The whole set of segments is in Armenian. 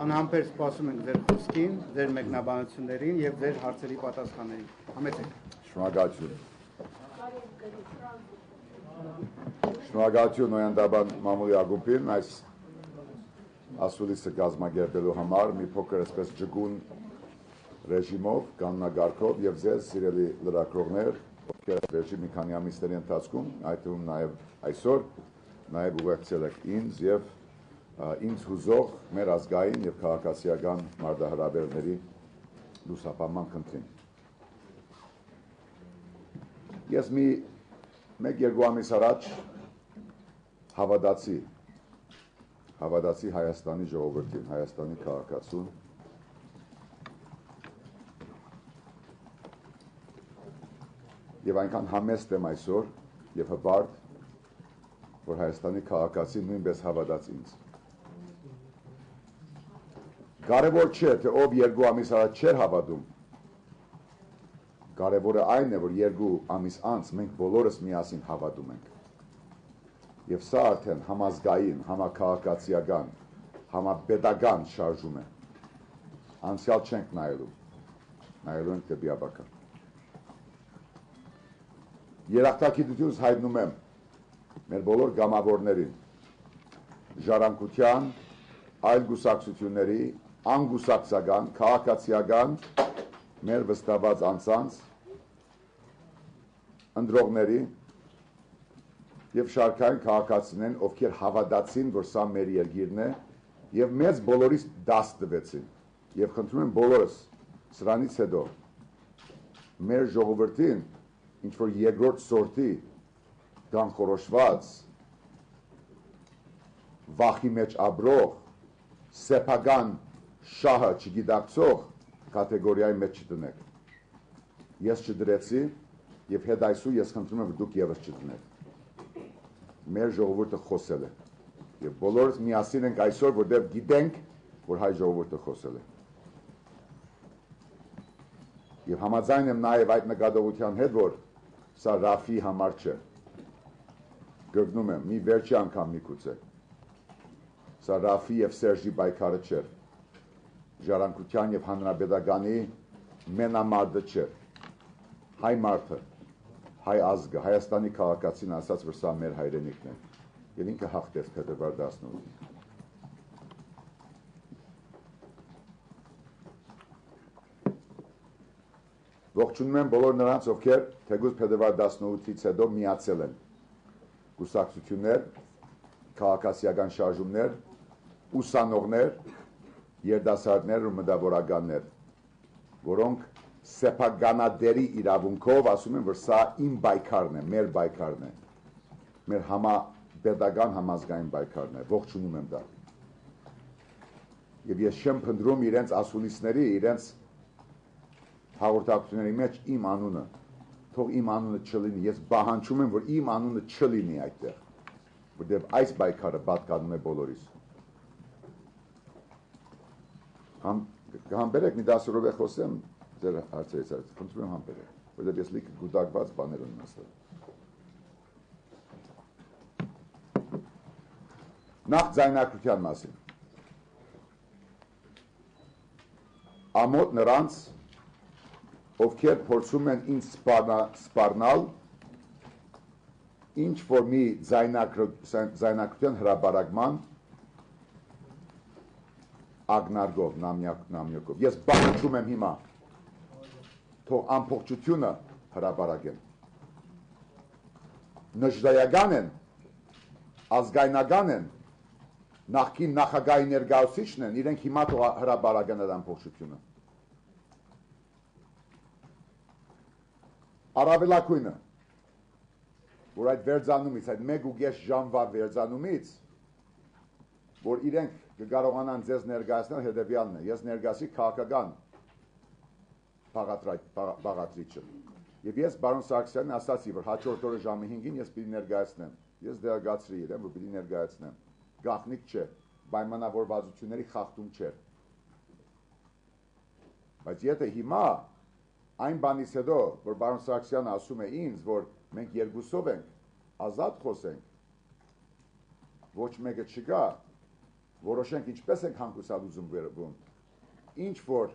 Անհամբեր սպասում ենք ձեր խոսքին, ձեր մեկնաբանություններին եւ ձեր հարցերի պատասխաններին։ Համեցեք։ Շնորհակալություն։ Շնորհակալություն Նոյանդաբան Մամուլի Ագուպին այս ասուլիսը կազմակերպելու համար մի փոքր այսպես ջգուն ռեժիմով, կանոնագարկով եւ ձեզ սիրելի լրագրողներ, ովքեր վերջին մի քանի ամիսների ընթացքում, այդ թվում նաեւ այսօր, նաեւ ուղեկցել եք ինձ եւ ինձ հուզող մեր ազգային եւ քաղաքացիական մարտահրավերների լուսաբանման խնդրին։ Ես մեկ-երկու ամիս առաջ հավատացի Հայաստանի ժողովրդին, Հայաստանի քաղաքացուն, եւ այնքան համեստ եմ այսօր եւ հպարտ, որ Հայաստանի քաղաքացին նույնպես հավատաց ինձ։ Կարևոր չէ, թե ով երկու ամիս առաջ չէր հավատում, կարևորը այն է, որ երկու ամիս անց մենք բոլորս միասին հավատում ենք։ Եվ սա արդեն համազգային, համաքաղաքացիական, համապետական շարժում է։ Անցյալ չենք նայելու ենք դեպի ապագա։ Երախտագիտությունս հայտնում եմ մեր բոլոր գամավորներին, ժառանգության, այլ գուսակցությունների, անգուսակցական, քաղաքացիական, մեր վստահված անձանց, ընտրողների եւ շարքային քաղաքացիներին, ովքեր հավատացին, որ սա մեր երկիրն է եւ մեզ բոլորիս դաս տվեցին։ Եվ խնդրում եմ բոլորս սրանից հետո մեր ժողովրդին ինչ որ երկրորդ սորտի գանխորոշված վախի մեջ ապրող սեփական շահը չգիտակցող կատեգորիայի մեջ չդնեք։ Ես չդրեցի եւ հետ այսու ես խնդրում եմ որ դուք եւս չդնեք։ Մեր ժողովուրդը խոսել է եւ բոլորս միասին ենք այսօր, որտեղ գիտենք, որ հայ ժողովուրդը խոսել է։ Եվ համաձայն եմ նաեւ այդ նկատողության հետ, որ սա Ռաֆի համար չէ։ Գրկնում եմ, մի վերջի անգամ միգուցե։ Սա Ռաֆի եւ Սերժի պայքարը չէր։ Ժառանգության եւ հանրապետականի մենամարտը չէր։ Հայ մարդը, հայ ազգը, Հայաստանի քաղաքացին ասաց, որ սա մեր հայրենիքն է։ Եվ ինքը հաղթեց փետրվար 18-ին։ Ողջունում եմ բոլոր նրանց, ովքեր թեկուզ փետրվար 18-ից հետո միացել են կուսակցություններ, քաղաքացիական շարժումներ, ուսանողներ, երիտասարդներ ու մտավորականներ, որոնք սեփականատերի իրավունքով ասում են, որ սա իմ պայքարն է, մեր պայքարն է, մեր համապետական համազգային պայքարն է, ողջունում եմ դա։ Եվ ես չեմ փնտրում իրենց ասուլիսների, իրենց հաղորդակցությունների մեջ իմ անունը, թող իմ անունը չլինի, ես պահանջում եմ, որ իմ անունը չլինի այդտեղ, որտեղ այս պայքարը պատկանում է բոլորիս։ Համբերեք մի 10 րոպե խոսեմ ձեր հարցերից, խնդրում եմ համբերեք, որտեղ ես լիքը գուտակված բաներ ունեմ ասել։ Նախ ձայնակրության մասին։ Ամոթ նրանց, ովքեր փորձում են ինձ սպառնալ ինչ որ մի ձայնակրության հրապարակման ագնարգով, նամյոկով։ Ես բանջում եմ հիմա, թող ամբողջությունը հրապարակեն։ Նժդայական են, ազգայնական են, նախկին նախագահի ներկայացուցիչն են, իրենք հիմա թող հրապարակեն այդ ամբողջությունը։ Առավելակույնը, որ այդ վերձանումից, այդ 1.5 ժամվա վերձանումից, որ իրենք կկարողանան ձեզ ներկայացնել հետևյալն է, ես ներկայացի քաղաքական բաղադրիչը։ Եվ ես բարոն Սարգսյանին ասացի, որ հաջորդ օրը ժամը 5-ին ես պիտի ներկայացնեմ։ Ես դերակացրի իրեն, որ պիտի ներկայացնեմ։ Գաղտնիք չէ, պայմանավորվածությունների խախտում չէր։ Բայց եթե հիմա այն բանից հետո, որ բարոն Սարգսյանը ասում է ինձ, որ մենք երկուսով ենք, ազատ խոսենք, ոչ մեկը չկա, որոշենք ինչպես ենք հանգուցալուծում վերաբում, ինչ որ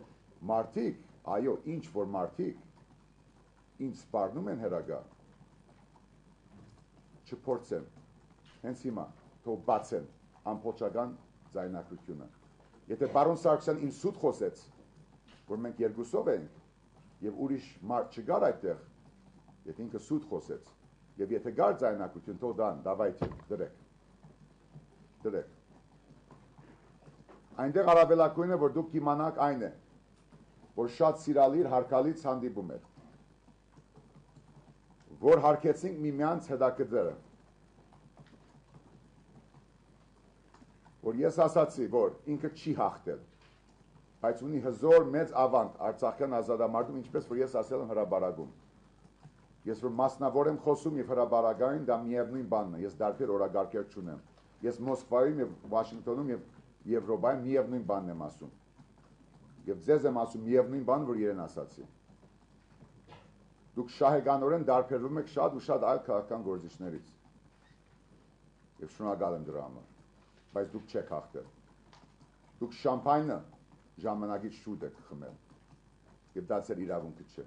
մարդիկ, այո, ինչ որ մարդիկ ինձ սպառնում են հերագա, չփորձեն, հենց հիմա, թող բացեն ամբողջական ձայնակրությունը։ Եթե բարոն Սարգսյան ինձ սուտ խոսեց, որ մենք երկուսով ենք եւ ուրիշ մարդ չգար այդտեղ, եթե ինքը սուտ խոսեց, եւ եթե գար ձայնակրություն, թող դան, դավայթի, դրեք։ Այնտեղ առավելակույնը, որ դուք կիմանաք այն է, որ շատ սիրալիր հարկալից հանդիպում էր, որ հարկեցինք միմյանց հետաքրքրերը, որ ես ասացի, որ ինքը չի հաղթել, բայց ունի հզոր մեծ ավանդ Արցախյան ազատամարտում, ինչպես որ ես ասել եմ հրաբարակում։ Ես որ մասնավոր եմ խոսում եւ հրաբարակային, դա միևնույն բանն է, ես դարբեր օրագարկեր չունեմ։ Ես Մոսկվայում եւ Վաշինգտոնում եւ Եվրոպայում միևնույն բանն եմ ասում։ Եվ ձեզ եմ ասում միևնույն բան, որ իրեն ասացի։ Դուք շահեգանորեն դարբերվում եք շատ ու շատ այլ քաղաքական գործիչներից։ Եվ շնորհակալ եմ դրա համար, բայց դուք չեք հաղթել։ Դուք շամպայնը ժամանակից շուտ եք խմել։ Եվ դա ձեր իրավունքը չէ։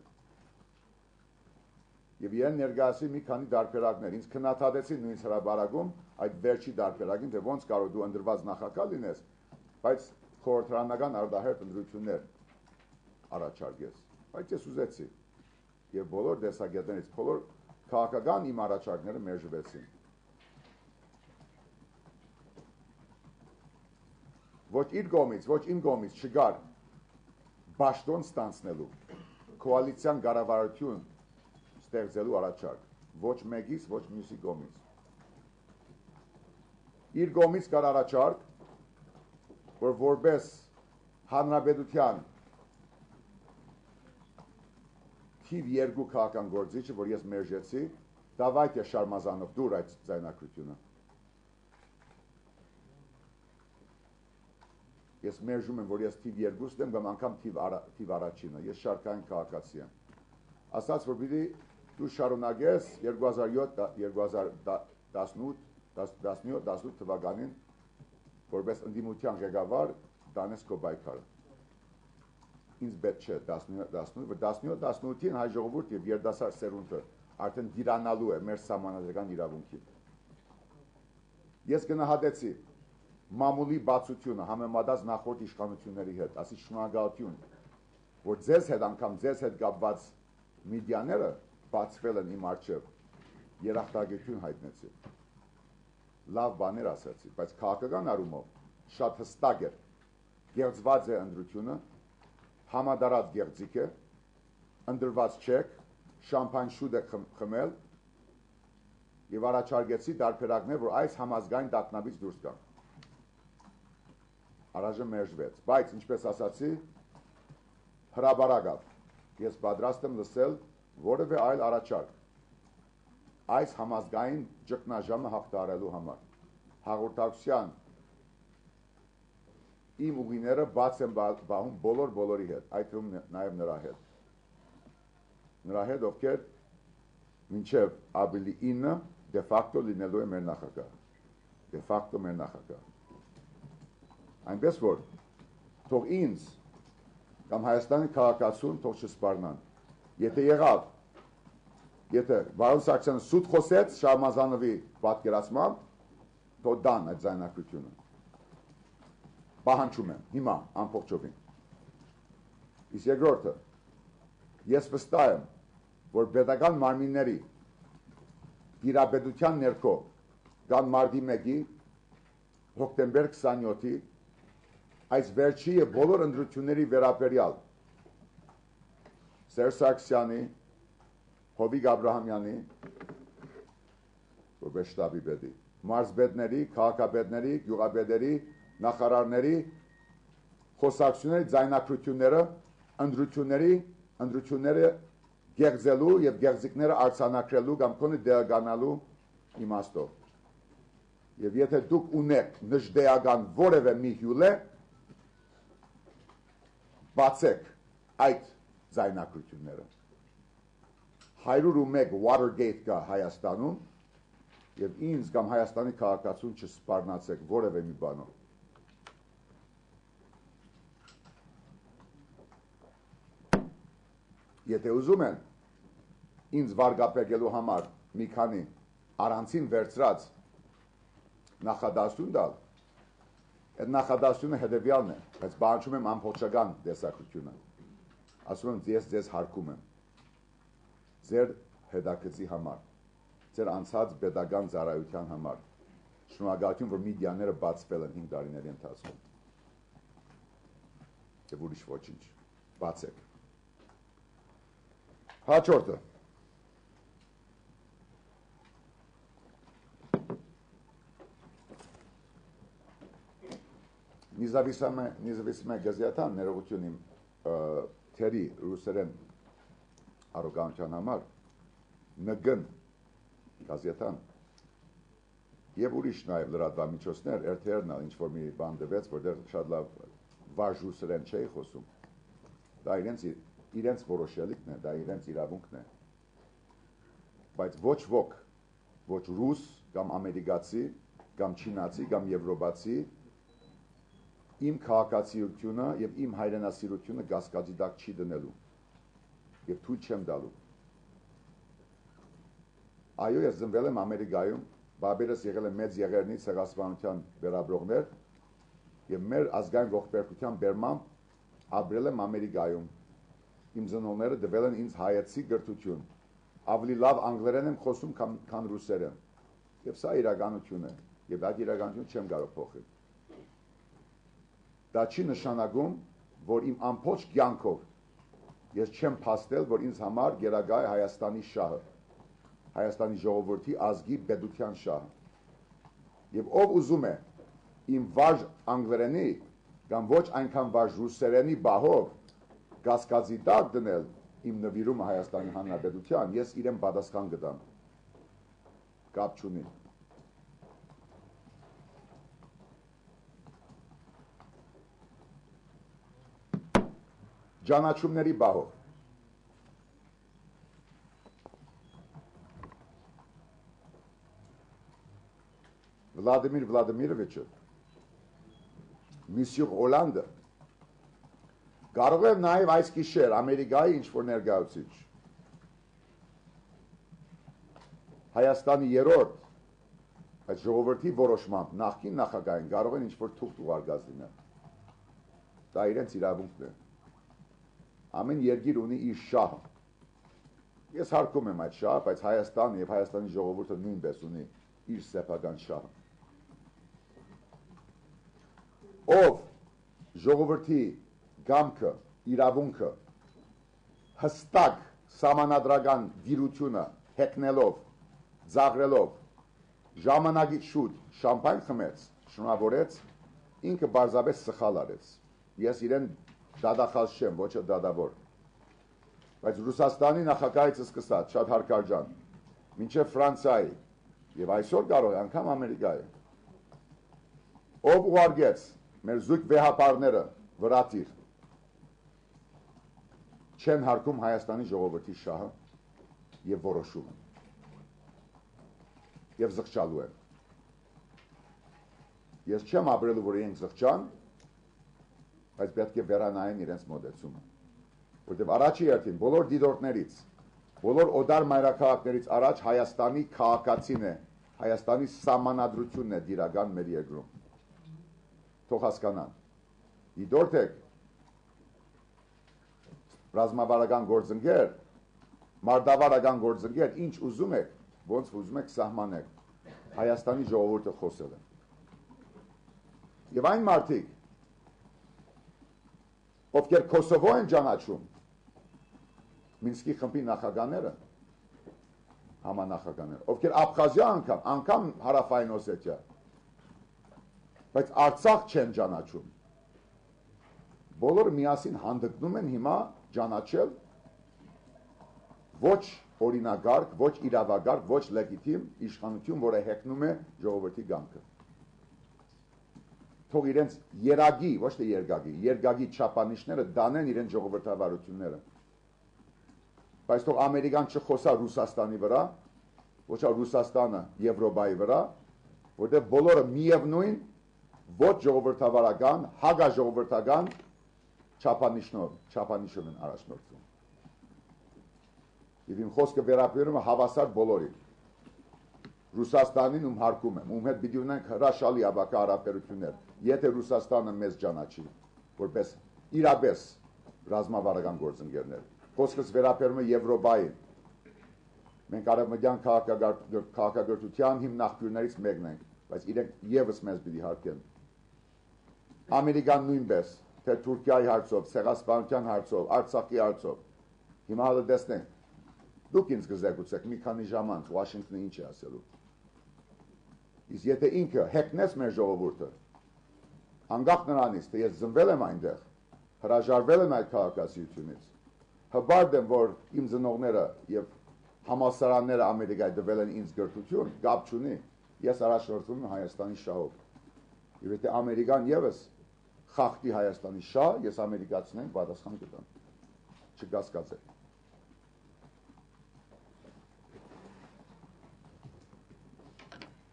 Եվ իրեն ներկայացրի մի քանի դարբերակներ, ինձ քննադատեցին նույնիսկ հրաբարակում այդ վերջի դարբերակին, թե ոնց կարող դու ընդրված նախակալ լինես, բայց խորհրդարանական արդահերթ ընտրություններ առաջարկես։ Բայց ես ուզեցի, եւ բոլոր դեսագետներից, բոլոր քաղաքական իմ առաջարկները մերժվեցին։ Ոչ իր կողմից, ոչ իմ կողմից չգար բաշտոն ստանցնելու կոալիցիան կառավարություն ստեղծելու առաջարկ, ոչ մեկից, ոչ մյուսի կողմից։ Իր կողմից կար առաջարկ, որ որպես հանրապետության թիվ 2 քաղաքական գործիչը, որ ես մերժեցի, Դավայթ Շարմազանով դուր այդ ձայնակրությունը։ Ես մերժում եմ, որ ես թիվ 2-ն եմ, կամ անգամ թիվ առաջինը, ես շարքային քաղաքացի եմ։ Ասաց, որ պիտի դու շարունակես 2017 թվականին որպես ընդդիմության ղեկավար դանես քո պայքարը։ Ինձ պետք չէ 17-18-ին հայ ժողովուրդ եւ երիտասարդ սերունդը արդեն դիրանալու է մեր սահմանադրական իրավունքին։ Ես գնահատեցի մամուլի բացությունը համեմատած նախորդ իշխանությունների հետ, ասի շնորհակալություն, որ ձեզ հետ անգամ ձեզ հետ կապված մեդիաները բացվել են իմ առջև, երախտագիտություն հայտնեցի, լավ բաներ ասացի, բայց քաղաքական առումով շատ հստակ էր, գեղձված է ընտրությունը, համադարած գեղձիկ է, ընդրված չեք, շամպայն շուտ է խմել եւ առաջարկեցի դարբերակներ, որ այս համազգային տագնապից դուրս գան։ Առայժմ մերժվեց, բայց ինչպես ասացի, հրաբարակավ, ես պատրաստ եմ լսել որևէ այլ առաջարկ այս համազգային ճգնաժամը հաղթահարելու համար։ Հաղորդակցության իմ ուղիները բաց են բահում բոլորի հետ, այդ թվում նաև նրա հետ։ Նրա հետ, ովքեր մինչև ապրիլի 9 դե ֆակտո լինելու է մեր նախագահ։ Դե ֆակտո մեր նախագահ։ Այնպես որ թող ինձ կամ Հայաստանի քաղաքացուն թող չսպառնան։ Եթե եղավ, եթե Վարոն Սարգսյանը սուտ խոսեց Շարմազանովի պատկերացմամբ, թող դան այդ ձայնակրությունը։ Պահանջում եմ հիմա ամբողջովին։ Իսկ երկրորդը, ես վստահ եմ, որ պետական մարմինների դիրապետության ներքո կան մարտի 1-ի, հոկտեմբեր 27-ի այս վերջի եւ բոլոր ընտրությունների վերաբերյալ Սերժ Սարգսյանի, Հովիկ Աբրահամյանի, որպես շտաբի պետի, մարզպետների, քաղաքապետների, գյուղապետերի, նախարարների խոսակցությունների ձայնակրությունները, ընտրությունները գեղձելու եւ գեղձիկները արձանագրելու կամ կոնի դեղականալու իմաստով։ Եվ եթե դուք ունեք նժդեական որևէ մի հյուլե, բացեք այդ ձայնակրությունները։ 101 Watergate կա Հայաստանում եւ ինձ կամ Հայաստանի քաղաքացուն չսպառնացեք որևէ մի բանով։ Եթե ուզում են ինձ վարգապեկելու համար մի քանի առանցին վերցրած նախադասություն տալ, այդ նախադասությունը հետևյալն է, բայց բանջում եմ ամբողջական տեսակցությունը։ Ասում եմ, ես ձեզ հարգում եմ ձեր հետաքրքրի համար, ձեր անցած պետական ծառայության համար։ Շնորհակալություն, որ մեդիաները բացվել են 5 տարիների ընթացքում։ Եվ ուրիշ ոչինչ, բացեք։ Հաջորդը։ Նեզավիսմե գազետան ներողություն իմ թերի ռուսերեն առոգանության համար նգն գազետան եւ ուրիշ նաեւ լրատվամիջոցներ RTR-ն ինչ-որ մի բան դվեց, որտեղ շատ լավ վարժ ռուսերեն չէի խոսում։ Դա իրենց որոշելիքն է, դա իրենց իրավունքն է։ Բայց ոչ ոք, ոչ ռուս կամ ամերիկացի կամ չինացի կամ եվրոպացի իմ քաղաքացիությունը եւ իմ հայրենասիրությունը գասկածի տակ չի դնելու եւ թույլ չեմ տալու։ Այո, ես ծնվել եմ Ամերիկայում, բաբերս եղել եմ մեծ եղերնի ցեղասպանության վերաբրողներ եւ մեր ազգային ողբերգության բերմամբ ապրել եմ Ամերիկայում։ Իմ ծնողները տվել են ինձ հայեցի գրթություն։ Ավելի լավ անգլերեն եմ խոսում, քան ռուսերեն։ Եվ սա իրականություն է, եւ այդ իրականությունը չեմ կարող փոխել։ Դա չի նշանակում, որ իմ ամբողջ կյանքով ես չեմ փաստել, որ ինձ համար գերագա է Հայաստանի շահը, Հայաստանի ժողովրդի ազգի պետության շահը։ Եվ ով ուզում է իմ վարժ անգլերենի կամ ոչ այնքան վարժ ռուսերենի բահով գասկածի տակ դնել իմ նվիրումը Հայաստանի Հանրապետության, ես իրեն պատասխան կտամ։ Կապ չունի։ Ճանաչումների բահով։ Վլադիմիր Վլադիմիրովիչը, Միսյուր Օլանդը, կարող է նաև այս գիշեր Ամերիկայի ինչ-որ ներկայացուցիչ, Հայաստանի երրորդ, այդ ժողովրդի որոշմամբ նախկին նախագահին կարող են ինչ-որ թուղթ ուղարկած լինել։ Դա իրենց իրավունքն է։ Ամեն երկիր ունի իր շահը։ Ես հարգում եմ այդ շահը, բայց Հայաստանը եւ Հայաստանի ժողովուրդը նույնպես ունի իր սեփական շահը։ Ով ժողովրդի գամքը, իրավունքը հստակ սահմանադրական դիրությունը հեքնելով, ծաղրելով, ժամանակից շուտ շամպայն խմեց, շնորհավորեց, ինքը բարձրապես սխալ արեց։ Ես իրեն դադախազ չեմ, ոչ դադավոր։ Բայց Ռուսաստանի նախագահից սկսած, շատ հարկարժան, մինչև Ֆրանսիայի եւ այսօր կարող է անգամ Ամերիկայի։ Ով ուղարկեց մեր զույգ վեհապարները վրատիր, չեն հարկում Հայաստանի ժողովրդի շահը եւ որոշումը եւ զղջալու են։ Ես չեմ ապրելու, որ իրենք զղջան, բայց պետք է վերանային իրենց մոտեցումը, որտեղ առաջի հերթին բոլոր դիտորդներից, բոլոր օդար մայրաքաղաքներից առաջ Հայաստանի քաղաքացին է, Հայաստանի սահմանադրությունն է դիրական մեր երկրում։ Թող հասկանան։ Դիտորդ եք, ռազմավարական գործընկեր, մարտավարական գործընկեր, ինչ ուզում եք, ոնց ուզում եք սահմանեք, Հայաստանի ժողովուրդը խոսել է։ Եվ այն մարդիկ, ովքեր Կոսովո են ճանաչում, Մինսկի խմբի նախագահները, համանախագահները, ովքեր Աբխազիա անգամ Հարավային Օսետիա, բայց Արցախ չեն ճանաչում, բոլորը միասին հանդգնում են հիմա ճանաչել ոչ օրինագարկ, ոչ իրավագարկ, ոչ լեգիտիմ իշխանություն, որը հեքնում է ժողովրդի գամքը։ Թող իրենց երագի, ոչ թե երգագի չափանիշները դանեն իրենց ժողովրդավարությունները։ Բայց թող Ամերիկան չխոսա Ռուսաստանի վրա, ոչ Ռուսաստանը Եվրոպայի վրա, որտեղ բոլորը միևնույն ոչ ժողովրդավարական, հագաժողովրդական չափանիշով են առաջնորդվում։ Եվ իմ խոսքը վերաբերում է հավասար բոլորին։ Ռուսաստանին ում հարկում եմ, ում հետ պիտի ունենք հրաշալի ապակա հարաբերություններ, եթե Ռուսաստանը մեզ ճանաչի, որպես իրապես ռազմավարական գործընկերներ։ Խոսքս վերաբերում է Եվրոպային։ Մենք արևմտյան քաղաքագործության հիմնախորհներից մեկն ենք, բայց իրենք եւս մեզ պիտի հարգեն։ Ամերիկան նույնպես, թե Թուրքիայի հարցով, Ցեղասպանության հարցով, Արցախի հարցով։ Հիմա հələ տեսնենք։ Դուք ինձ կզեկուցեք մի քանի ժամ անց Վաշինգտոնը ինչ է ասելու։ Իսկ եթե ինքը հեքնես մեր ժողովուրդը, անկախ նրանից, թե ես ծնվել եմ այնտեղ, հրաժարվել եմ այդ քաղաքացիությունից, հբարդ եմ, որ իմ ծնողները եւ համալսարանները Ամերիկայի տվել են ինձ գրթություն, կապ չունի, ես առաջնորդվում եմ Հայաստանի շահով։ Եվ եթե Ամերիկան եւս խախտի Հայաստանի շահ, ես ամերիկացիներին պատասխան կտամ։ Չկասկածեք։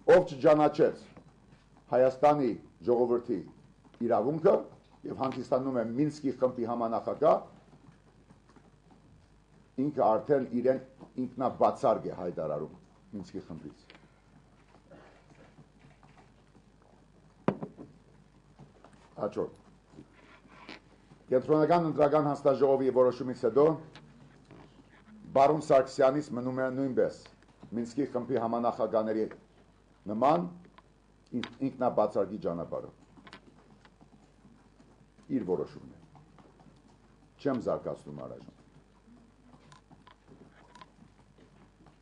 Ով չճանաչեց Հայաստանի ժողովրդի իրավունքը եւ հանդիսանում է Մինսկի խմբի համանախագահ, ինքը արդեն իրեն ինքնաբացարկ է հայտարարում Մինսկի խմբից։ Հաջորդ։ Կենտրոնական ընտրական հանձնաժողովի որոշումից հետո Բարոն Սարգսյանից մնում է նույնպես Մինսկի խմբի համանախագահների նման ինքնաբացարկի ճանապարհը։ Իր որոշումն է։ Չեմ զարգացնում առայժմ։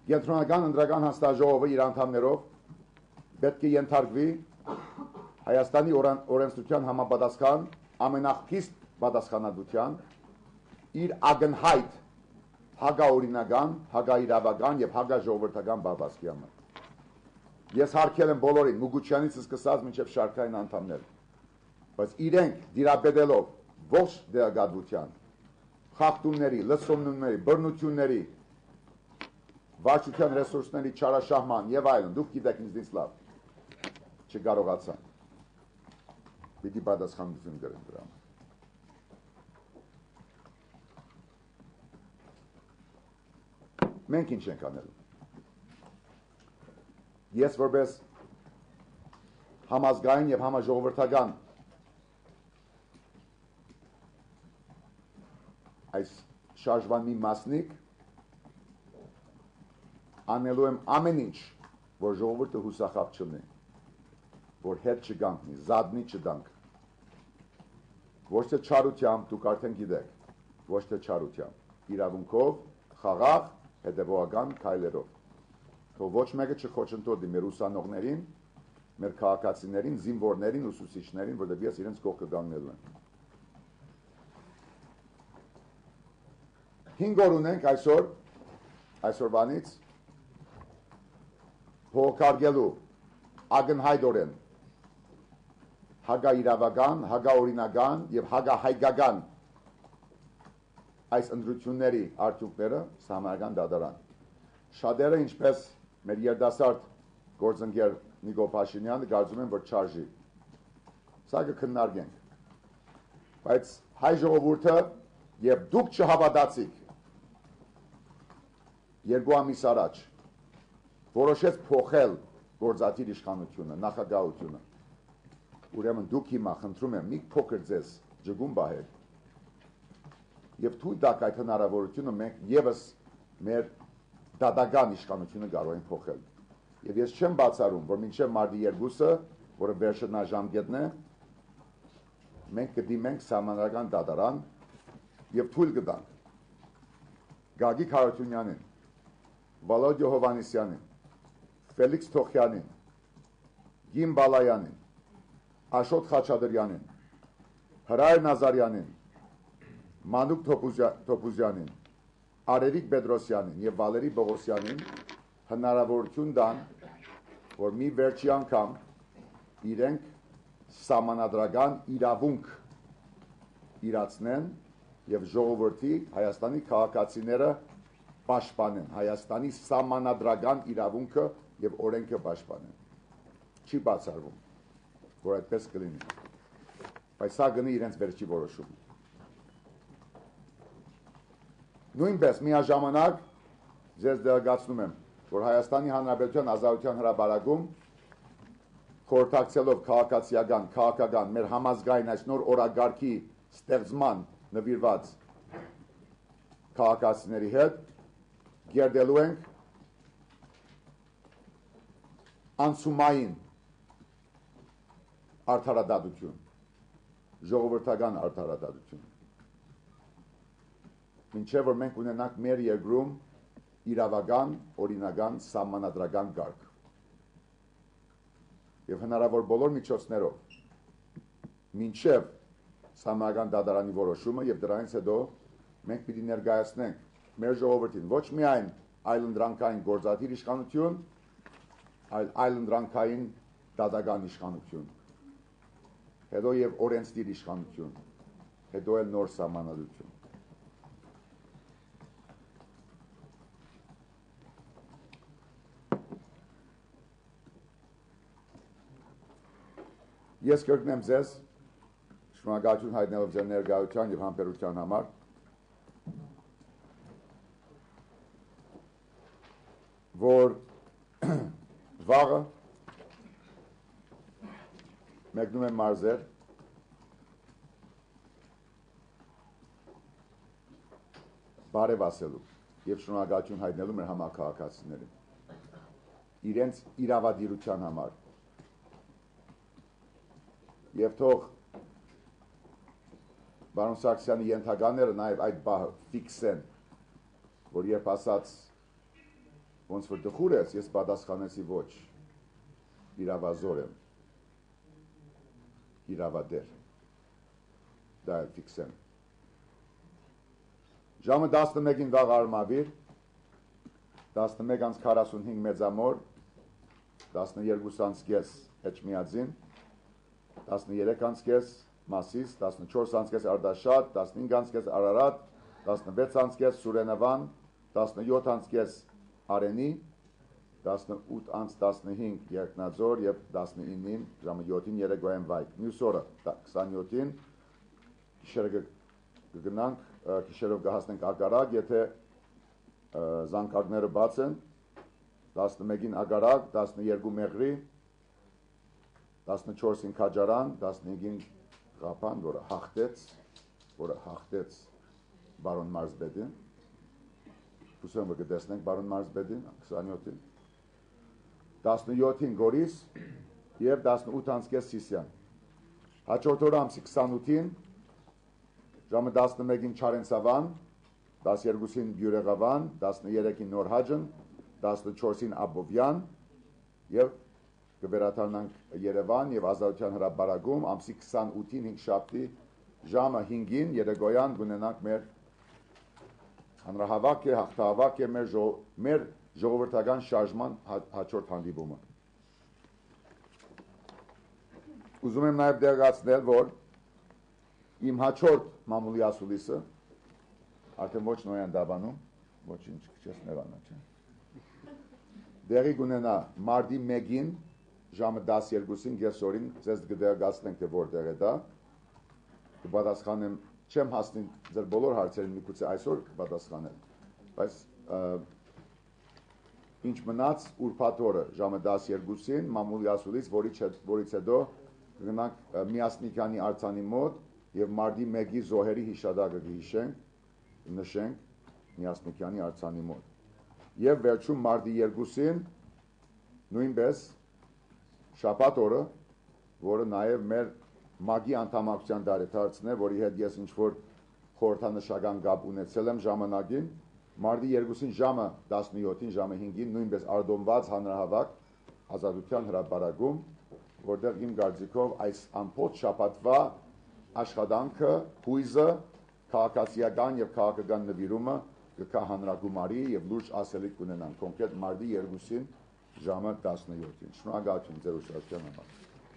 Կենտրոնական ընտրական հանձնաժողովը իր անդամներով պետք է ենթարկվի Հայաստանի օրենսդրության համապատասխան ամենախիստ պատասխանատվության իր ակնհայտ հակաօրինական, հակաիրավական եւ հակաժողովրդական բավասկի համար։ Ես հարգել եմ բոլորին, Մուգուչյանից սկսած մինչև շարքային անդամներ, բայց իրենք դիրապետելով ողջ դեղագատվության, խախտումների, լսումների, բռնությունների, վարչության ռեսուրսների չարաշահման եւ այլն, դուք գիտեք ինձնից լավ, չկարողացան։ Պիտի պատասխանատվություն կրեն դրա համար։ Մենք ինչ ենք անելու։ Ես որպես համազգային եւ համաժողովրդական այս շարժման մի մասնիկ անելու եմ ամեն ինչ, որ ժողովուրդը հուսախաբ չլինի, որ հետ չգանքնի, զադնի չդանք։ Ոչ թե չարությամբ, դուք արդեն գիտեք, ոչ թե չարությամբ, իրավունքով, խաղաղ, հետևողական քայլերով։ Թող ոչ մեկը չխոչընդոտի մեր ուսանողներին, մեր քաղաքացիներին, զինվորներին, ուսուցիչներին, որտեղ ես իրենց կողքը կանգնելու եմ։ 5 օր ունենք այսօրվանից փոխարկելու ակնհայտորեն հակաիրավական, հակաօրինական եւ հակահայկական այս ընտրությունների արդյունքները Սահմանադրական դատարան։ Շատերը, ինչպես մեր երդասարդ գործընկեր Նիկոլ Փաշինյանը, կարծում են, որ չարժի։ Սա կքննարկենք։ Բայց հայ ժողովուրդը եւ դուք չհավատացիք 2 ամիս առաջ որոշեց փոխել գործադիր իշխանությունը, նախագահությունը։ Ուրեմն դուք հիմա խնդրում եմ մի փոքր ձեզ ջգում բահեք եւ թույլ տաք այդ հնարավորությունը մենք եւս մեր դատական իշխանությունը կարող ենք փոխել։ Եվ ես չեմ բացառում, որ մինչև մարտի 2-ը, որը վերջնաժամկետն է, մենք կդիմենք Սահմանադրական դատարան եւ թույլ կտանք Գագիկ Հարությունյանին, Վալոդիո Հովհաննիսյանին, Ֆելիքս Թոխյանին, Գիմ Բալայանին, Աշոտ Խաչատրյանին, Հրայր Նազարյանին, Մանուկ Թոփուզյանին, Արևիկ Պետրոսյանին եւ Վալերի Բողոսյանին հնարավորություն տան, որ մի վերջի անգամ իրենք սահմանադրական իրավունք իրացնեն եւ ժողովրդի Հայաստանի քաղաքացիները պաշտպանեն, Հայաստանի սահմանադրական իրավունքը եւ օրենքը պաշտպանեն։ Չի բացառվում, որ այդպես կլինի։ Բայց սա գնի իրենց վերջի որոշումը։ Նույնպես միաժամանակ ձեզ դեղեցնում եմ, որ Հայաստանի Հանրապետության ազատության հրապարակում խորհրդակցելով քաղաքական մեր համազգային այս նոր օրագարկի ստեղծման նվիրված քաղաքացիների հետ գերդելու ենք անցումային արդարադատություն, ժողովրդական արդարադատություն։ Մինչև որ մենք ունենանք մեր երկրում իրավական, օրինական, սահմանադրական կարգ։ Եվ հնարավոր բոլոր միջոցներով մինչև սահմանադրական դատարանի որոշումը եւ դրանից հետո մենք պիտի ներկայացնենք մեր ժողովրդին ոչ միայն այլընտրանքային գործադիր իշխանություն, այլ այլընտրանքային դատական իշխանություն, հետո եւ օրենսդիր իշխանություն, հետո էլ նոր սահմանադրություն։ Ես կրկնեմ ձեզ շնորհակալություն հայտնելով ձեր ներկայության եւ համբերության համար։ Որ վաղը մեկնում եմ մարզեր բարև ասելու եւ շնորհակալություն հայտնելու մեր համակարգացիներին իրենց իրավադիրության համար եւ թող Բարոն Սարգսյանի ենթականները նաեւ այդ բահը ֆիքսեն, որ երբ ասած ոնց որ դխուր ես, ես պատասխանեցի ոչ, իրավազոր եմ, իրավադեր, դա էլ ֆիքսեն։ Ժամը 11-ին վաղ արմավիր, 11:45 մեծամոր, 12:30 Էջմիածին, 13:30 Մասիս, 14:30 Արդաշատ, 15:30 Արարատ, 16:30 Սուրենավան, 17:30 Արենի, 18:15 Երկնաձոր եւ 19-ին ժամը 7-ին Երեգոյան վայք։ Մյուս օրը 27-ին գիշերը կգնանք, գիշերով կհասնենք Ագարակ, եթե զանգակները բաց են, 11-ին Ագարակ, 12 Մեղրի, 14-ին Քաջարան, 15-ին Ղափան, որը հաղթեց բարոն Մարզբեդին, հուսում եմ որ կտեսնենք բարոն Մարզբեդին, 27-ին, 17-ին Գորիս և 18:30 Սիսիան։ Հաջորդ օրը ամսի 28-ին, ժամը 11-ին Չարենցավան, 12-ին Բյուրեղավան, 13-ին Նոր Հաջն, 14-ին Աբովյան և կվերադառնանք Երևան եւ Ազատության հրապարակում ամսի 28-ին 5 շաբթի ժամը 5-ին Երեգոյան կունենանք մեր հանրահավաք է, հաղթահավաք է մեր ժողովրդական շարժման հաջորդ հանդիպումը։ Ուզում եմ նաեւ դերակացնել, որ իմ հաջորդ մամուլի ասուլիսը արդեն ոչ Նոյան Դաբանում, ոչինչ քիչ ներանա, չէ։ Դերի կունենա մարտի 1-ին ժամը 12-ին կեսօրին ձեզ կդերակացնենք թե որտեղ է դա, կպատասխանեմ, չեմ հասնի ձեր բոլոր հարցերին միգուցե այսօր կպատասխանել, բայց ինչ մնաց ուրբաթ օրը ժամը 12-ին մամուլի ասուլիս, որից հետո կգնանք Միասնիկյանի արձանի մոտ եւ մարտի 1-ի զոհերի հիշադակը նշենք Միասնիկյանի արձանի մոտ եւ վերջում մարտի 2-ին նույնպես շաբաթ օրը, որը նաեւ մեր մագի անդամակցության դարեթարցն է, որի հետ ես ինչ-որ խորհրդանշական կապ ունեցել եմ ժամանակին, մարտի 2-ին ժամը 17-ին, ժամը 5-ին նույնպես արտոնված հանրահավաք Ազատության հրապարակում, որտեղ իմ կարծիքով այս ամբողջ շաբաթվա աշխատանքը, հույզը, քաղաքացիական եւ քաղաքական նվիրումը կգա հանրագումարի եւ լուրջ ասելիք կունենան կոնկրետ մարտի 2-ին ժամը 17-ին։ Շնորհակալություն ձեր ուշադրության համար։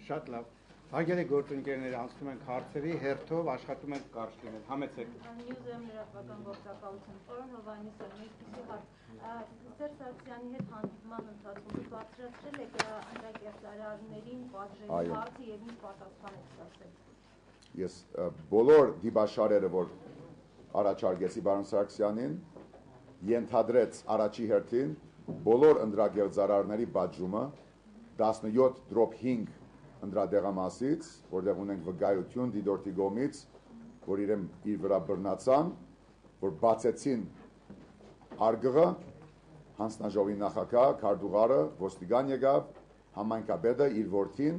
Շատ լավ։ Հարգելի գործընկերներ, անցնում ենք հարցերի հերթով, աշխատում ենք կարճ լինել։ Համեցեք։ Նյուզեմ լրատվական գործակալություն։ Պարոն Հովհաննիսյան, մի քիչ հարց։ Սերժ Սարգսյանի հետ հանդիպման ընթացքում բարձրացրել եք անդրակերտարարներին պատժելու հարցը եւ ինչ պատասխան եք ստացել։ Ես բոլոր դիպաշարերը, որ առաջարկեցի բարոն Սարգսյանին, ենթադրեց առաջի հերթին բոլոր ընդրագեղձարարների բաժումը 17/5 ընդրադեղամասից, որտեղ ունենք վկայություն դիտորդի կողմից, որ իր վրա բռնացան, որ բացեցին արգղը, հանձնաժողովի նախագահ, քարտուղարը, ոստիկան եկավ, համայնքապետը, իր որդին,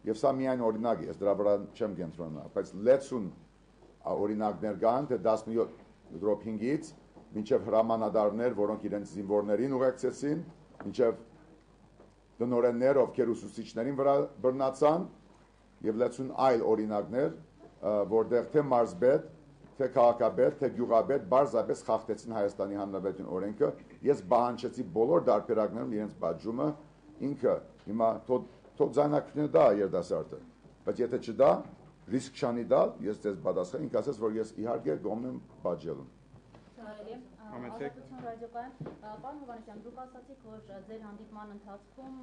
եւ սա միայն օրինակ է, ես դրա վրա չեմ կենտրոնանա, բայց 60 օրինակներ կան, թե 17/5-ից մինչև հրամանատարներ, որոնք իրենց զինվորներին ուղեկցեցին, մինչև տնօրեններ, ովքեր ուսուցիչներին վրա բռնացան, եւ 60 այլ օրինակներ, որտեղ թե մարզպետ, թե քաղաքապետ, թե գյուղապետ բարձրապես խախտեցին Հայաստանի Հանրապետության օրենքը, ես բանջեցի բոլոր դարբերակներում իրենց բաժումը, ինքը հիմա թող ձայնակցությունը դա երդասարտը, բայց եթե չդա, ռիսկ չանի դալ, ես ձեզ պատասխան, ինք ասես, որ ես իհարկե կողմ եմ բաժելուն։ Ազատություն ռադիոկայան, պարոն Հովհաննիսյան, դուք ասացիք, որ ձեր հանդիպման ընթացքում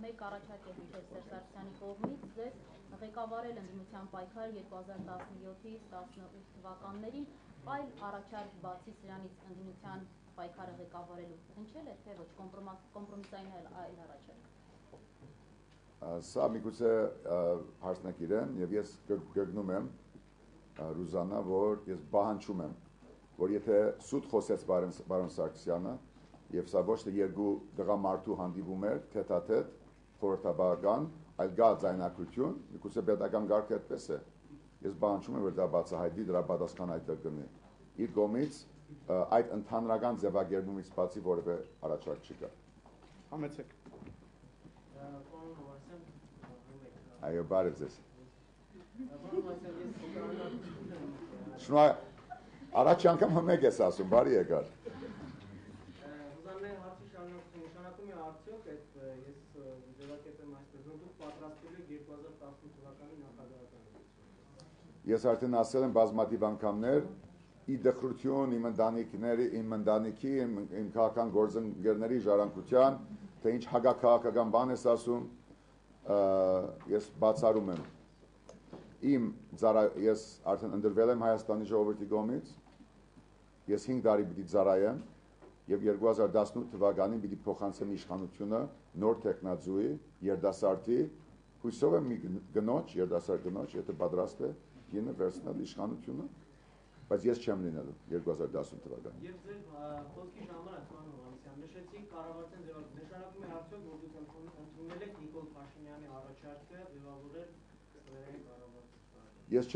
մեկ առաջարկ է հնչել Սերժ Սարգսյանի կողմից ձեզ ղեկավարել ընդդիմության պայքար 2017-ից 18 թվականներին, այլ առաջարկ բացի սրանից ընդդիմության պայքարը ղեկավարելու հնչել է, թե ոչ, կոմպրոմիսային այլ առաջարկ։ Սա միգուցե հարցնեկիր եմ, եւ ես գգնում եմ Ռուզանա, որ ես բանջում եմ, որ եթե սուտ խոսեց բարոն Սարգսյանը, եւ սա ոչ թե երկու տղամարդու հանդիպում էր, թեթաթեթ, խորհրդաբանական, այլ գա ձայնակություն, միգուցե պետական կարգը այդպես է։ Ես բանջում եմ, որ դա բացահայտի, դրա պատասխան այդտեղ կլինի։ Իր կողմից այդ ընդհանրական ձևակերպումից բացի որևէ առաջարկ չկա։ Համեցեք։ Այո, բարև ձեզ։ Շնորհակալ Առաջ անգամ մեկ ես ասում, բարի եկար։ Ուզաններ հարցի շարունակություն նշանակում է արդյոք այդ ես ձևակերպեմ այստեղ, որ դուք պատրաստել եք 2018 թվականի նախագահական։ Ես արդեն ասել եմ բազմաթիվ անգամներ, ի դխրություն իմ ընտանիքների, իմ ընտանիքի, իմ քաղաքական գործընկերների ժառանգության, թե ինչ հակաքաղաքական բան ես ասում, ես բացառում եմ։ Ես արդեն ընդրվել եմ Հայաստանի ժողովրդի կողմից, ես 5 տարի պիտի ծառայեմ եւ 2018 թվականին պիտի փոխանցեմ իշխանությունը նոր տեխնազուի, երդասարտի, հույսով եմ մի գնոջ, երդասարտ գնոջ, եթե պատրաստ է ինը վերցնել իշխանությունը, բայց ես չեմ լինելու 2018 թվականին։ Եվ ձեր խոսքի ժամանակ, պարոն Հովհաննիսյան, նշեցիք կառավարության ձևակերպում, նշանակում է արդյոք, որ դուք ընդունել եք Նիկոլ Փաշինյանի առաջարկը ձևավորել ստորերային կառավարություն։ Ես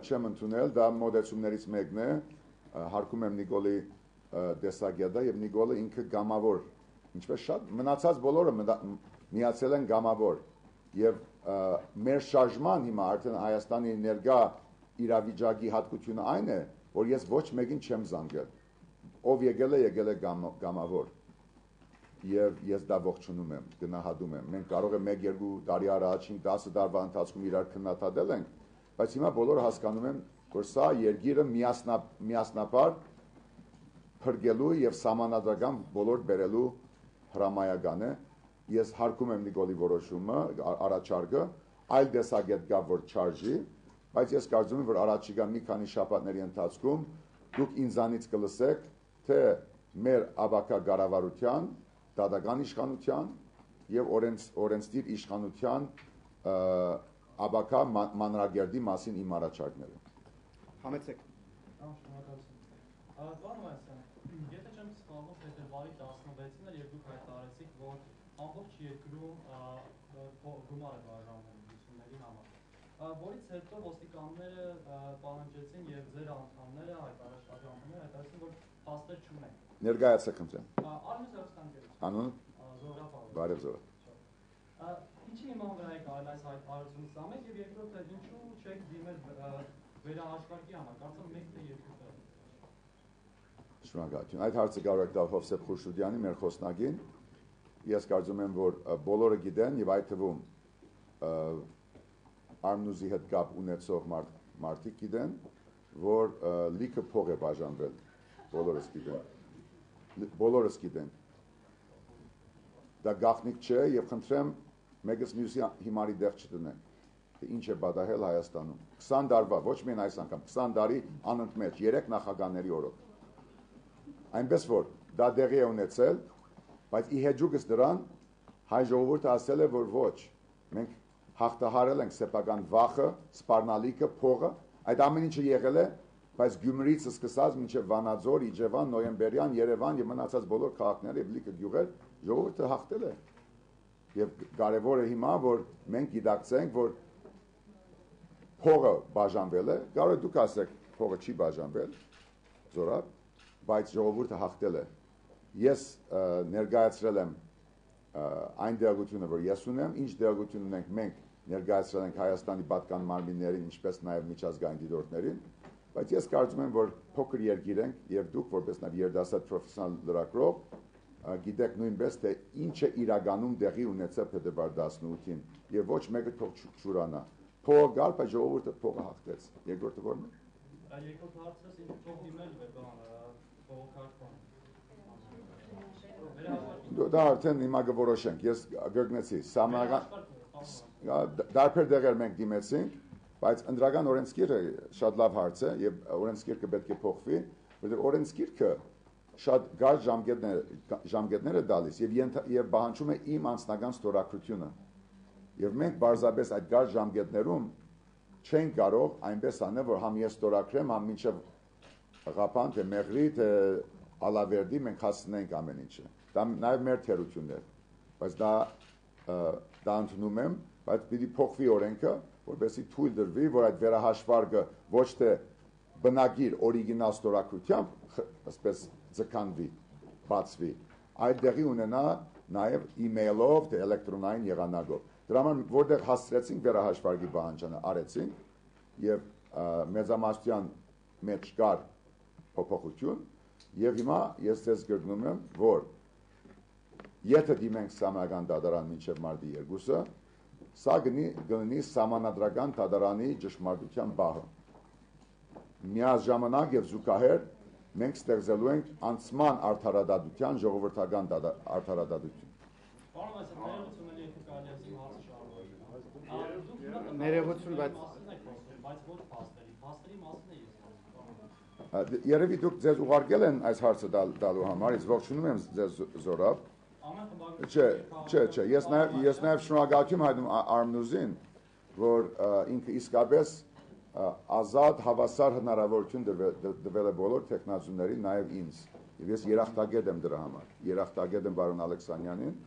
չեմ ընդունել, դա մոդեցումներից մեկն է, հարկում եմ Նիկոլի տեսակետը եւ Նիկոլը ինքը գամավոր, ինչպես շատ մնացած բոլորը միացել են գամավոր եւ մեր շարժման հիմա արդեն Հայաստանի ներկա իրավիճակի հատկությունը այն է, որ ես ոչ մեկին չեմ զանգել, ով եկել է գամավոր եւ ես դա ողջունում եմ, գնահատում եմ, մենք կարող է 1-2 տարի առաջ 10 տարվա ընթացքում իրար քննադատել ենք, բայց հիմա բոլորը հասկանում են, որ սա երկիրը միասնապար փրկելու եւ սահմանադրական բոլոր բերելու հրամայական է։ Ես հարկում եմ Նիկոլի որոշումը, առաջարկը, այլ տեսակետ կա, որ չարժի, բայց ես կարծում եմ, որ առաջիկա մի քանի շաբաթների ընթացքում դուք ինձանից կլսեք, թե մեր ավակա կառավարության, դատական իշխանության եւ օրենսդիր իշխանության ավակա մանրակերտի մասին իմ առաջարկները։ Համեցեք։ Պարոն Հովհաննիսյան, եթե չեմ սխալվում, փետրվարի 16-ին էր եւ դուք հայտարարեցիք, որ ամբողջ երկրում գումար է բաժանվում ուսումների համար, որից հետո ոստիկանները պահանջեցին եւ ձեր անդամները հայտարարեցին, որ փաստեր չունեն։ Ներկայացեք խնդրեմ։ Արմուզ հերոստանգերություն։ Անուն։ Զորապ։ Բարև Զորապ։ Ինչի իման վրա եք արել այս հայտարարությունը սա մեկ եւ երկրորդը ինչու չեք դիմել վերահաշվարկի համար, կարծեմ մեկ թե երկու տեղ։ Շնորհակալություն։ Այդ հարցը կարող եք տալ Հովսեփ Խուրշուդյանի մեր խոսնագին։ Ես կարծում եմ, որ բոլորը գիտեն եւ այդ թվում Արմնուզի հետ կապ ունեցող մարդիկ գիտեն, որ լիքը փող է բաժանվել։ Բոլորս գիտեն։ Դա գաղտնիք չէ եւ խնդրեմ մեկս մյուսի հիմարի դեղ չտնեն։ Թե ինչ է պատահել Հայաստանում։ 20 տարվա, ոչ միայն այս անգամ, 20 տարի անընդմեջ 3 նախագահների օրոք։ Այնպես որ դա դեղի է ունեցել, բայց ի հեջուկս դրան հայ ժողովուրդը ասել է, որ ոչ, մենք հաղթահարել ենք սեփական վախը, սպառնալիքը, փողը, այդ ամեն ինչը եղել է, բայց Գյումրիից սկսած մինչև Վանաձոր, Իջևան, Նոյեմբերյան, Երևան եւ մնացած բոլոր քաղաքները եւ լիքը գյուղեր ժողովուրդը հաղթել է։ Եվ կարևորը հիմա, որ մենք գիտակցենք, որ փողը բաժանվել է, կարող է դուք ասեք, փողը չի բաժանվել, զորավ, բայց ժողովուրդը հաղթել է։ Ես ներկայացրել եմ այն դեղությունը, որ ես ունեմ, ինչ դեղություն ունենք մենք ներկայացրել ենք Հայաստանի պատկան մարմիններին, ինչպես նաև միջազգային դիտորդներին, բայց ես կարծում եմ, որ փոքր երկիր ենք եւ դուք որպես նաև երիտասարդ պրոֆեսիոնալ լրագրող գիտեք նույնպես թե ինչ է իրականում դեղի ունեցել փետրվար 18-ին եւ ոչ մեկը թող չուրանա։ Փողը գալ, բայց ժողովուրդը փողը հաղթեց։ Երկրորդը ո՞րն է։ Երկրորդ հարցս ինչ թող դիմել բան Դա արդեն հիմա կորոշենք։ Ես գրգնեցի դարբեր դեղեր մենք դիմեցինք, բայց ընդրական օրենսգիրը շատ լավ հարց է եւ օրենսգիրքը պետք է փոխվի, որովհետեւ օրենսգիրքը շատ գար ժամկետներ է տալիս եւ պահանջում է իմ անձնական ստորագրությունը։ Եվ մենք բարձրապես այդ գար ժամկետներում չենք կարող այնպես անել, որ համ ես ստորագրեմ, համ մինչև Ղափան, թե Մեղրի, թե Ալավերդի մենք հասնենք ամեն ինչը։ Դա նաև մեր թերությունն է, բայց դա ընդունում եմ, բայց պիտի փոխվի օրենքը, որպեսզի թույլ դրվի, որ այդ վերահաշվարկը ոչ թե բնագիր օրիգինալ ստորագրությամբ, ասես ձգանվի, բացվի, այդ դեղի ունենա նաև email-ով, թե էլեկտրոնային եղանակով։ Դրա համար որտեղ հասցրեցինք վերահաշվարկի պահանջանը արեցինք եւ մեծամասնության մեջ կար փոփոխություն եւ հիմա ես ձեզ գրգնում եմ, որ եթե դիմենք Սահմանադրական դատարան մինչև մարտի 2-ը, սա գնի Սահմանադրական դատարանի ճշմարտության բահը։ Միաժամանակ եւ զուգահեռ մենք ստեղծելու ենք անցման արդարադատության ժողովրդական արդարադատություն։ Ներողություն, բայց Երևի դուք ձեզ ուղարկել են այս հարցը տալու համար, ես ողջունում եմ ձեզ Զորավ։ Չէ, ես նաև շնորհակալություն հայտնում Արմնուզին, որ ինքը իսկապես ազատ հավասար հնարավորություն տվել է բոլոր տեխնացուներին, նաև ինձ։ Եվ ես երախտագետ եմ դրա համար։ Երախտագետ եմ պարոն Ալեքսանյանին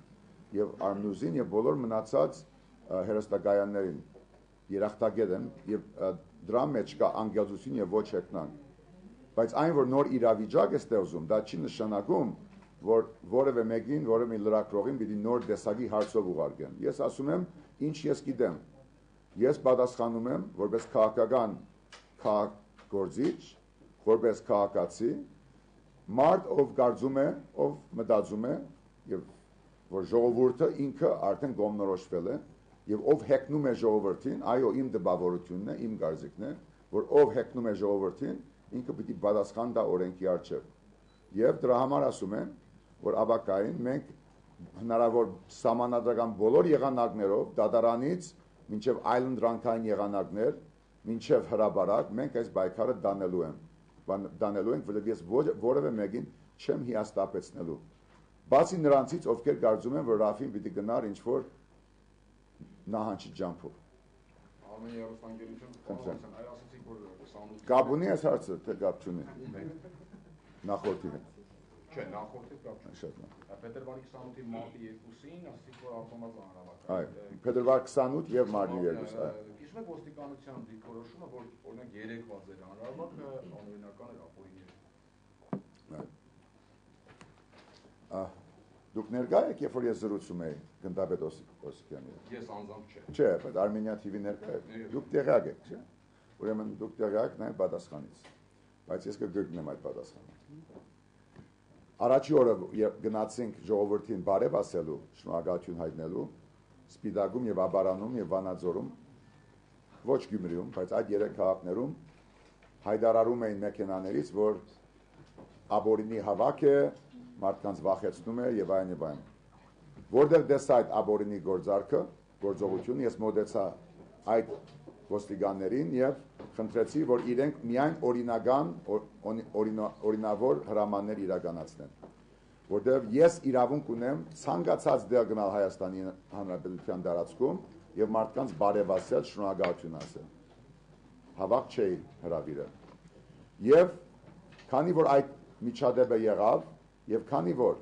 եւ Արմնուզին եւ բոլոր մնացած հերոստակայաններին։ Երախտագետ եմ եւ դրա մեջ կա անգելություն եւ ոչ հեքնանք։ Բայց այն, որ նոր իրավիճակ է ստեղծում, դա չի նշանակում, որ որևէ մեկին, որևէ լրագրողին պիտի նոր տեսակի հարցով ուղարկեն։ Ես ասում եմ, ինչ ես գիտեմ։ Ես պատասխանում եմ որպես քաղաքական քաղաքգործիչ, որպես քաղաքացի, մարդ, ով կարծում է, ով մտածում է, եւ որ ժողովուրդը ինքը արդեն գոմնորոշվել է, եւ ով հեքնում է ժողովրդին, այո, իմ դպավորությունն է, իմ կարծիքն է, որ ով հեքնում է ժողովրդին, ինքը պիտի պատասխան տա օրենքի առջև։ Եվ դրա համար ասում եմ, որ ապակային մենք հնարավոր սահմանադրական բոլոր եղանակներով, դատարանից մինչև այլընտրանքային եղանակներ, մինչև հրապարակ, մենք այս պայքարը դանելու ենք, որովհետև ես որևէ մեկին չեմ հիասթափեցնելու։ Բացի նրանցից, ովքեր կարծում են, որ Ռաֆին պիտի գնար ինչ-որ նահանջի ջամփով։ Արմենիա ռուսանգերություն այ ասացիք, որ 28 Կապ ունի այս հարցը, թե կապ չունի։ Նախորդի հետ։ Չէ, նախորդի կապ չունի։ Շատ լավ։ Փետրվարի 28-ի մարտի 2-ին ասացիք, որ ավտոմատ հանրավաճառ։ Այո, փետրվար 28 եւ մարտի 2-ը։ Հիշում եք ոստիկանության դիրքորոշումը, որ օրինակ 3 վազեր հանրավաճառը անօրինական էր ապօրինի։ Դուք ներկա եք, երբ որ ես զրուցում էի գնդապետ Օսիպյանի հետ։ Ես անձամբ չէ։ Չէ, բայց Armenia TV ներկա եք։ Դուք տեղյակ եք, չէ՞։ Ուրեմն դուք տեղյակ նայեք պատասխանից։ Բայց ես կգրկնեմ այդ պատասխանը։ Առաջի օրը գնացինք ժողովրդին բարև ասելու, շնորհակալություն հայտնելու, Սպիտակում եւ Աբարանում եւ Վանաձորում, ոչ Գյումրիում, բայց այդ 3 քաղաքներում հայտարարում էին մեքենաներից, որ ապօրինի հավաք է, մարդկանց վախեցնում է եւ այլն եւ այլն։ Որտեղ տեսա այդ ապօրինի գործողությունը, ես մոտեցա այդ ոստիկաններին եւ խնդրեցի, որ իրենք միայն օրինավոր հրամաններ իրականացնեն։ որտեղ ես իրավունք ունեմ ցանկացած դեր գնալ Հայաստանի Հանրապետության տարածքում եւ մարդկանց բարեվասել շնորհակալություն ասել։ Հավաք չէի հրավիրը։ Եվ քանի որ այդ միջադեպը եղավ եւ քանի որ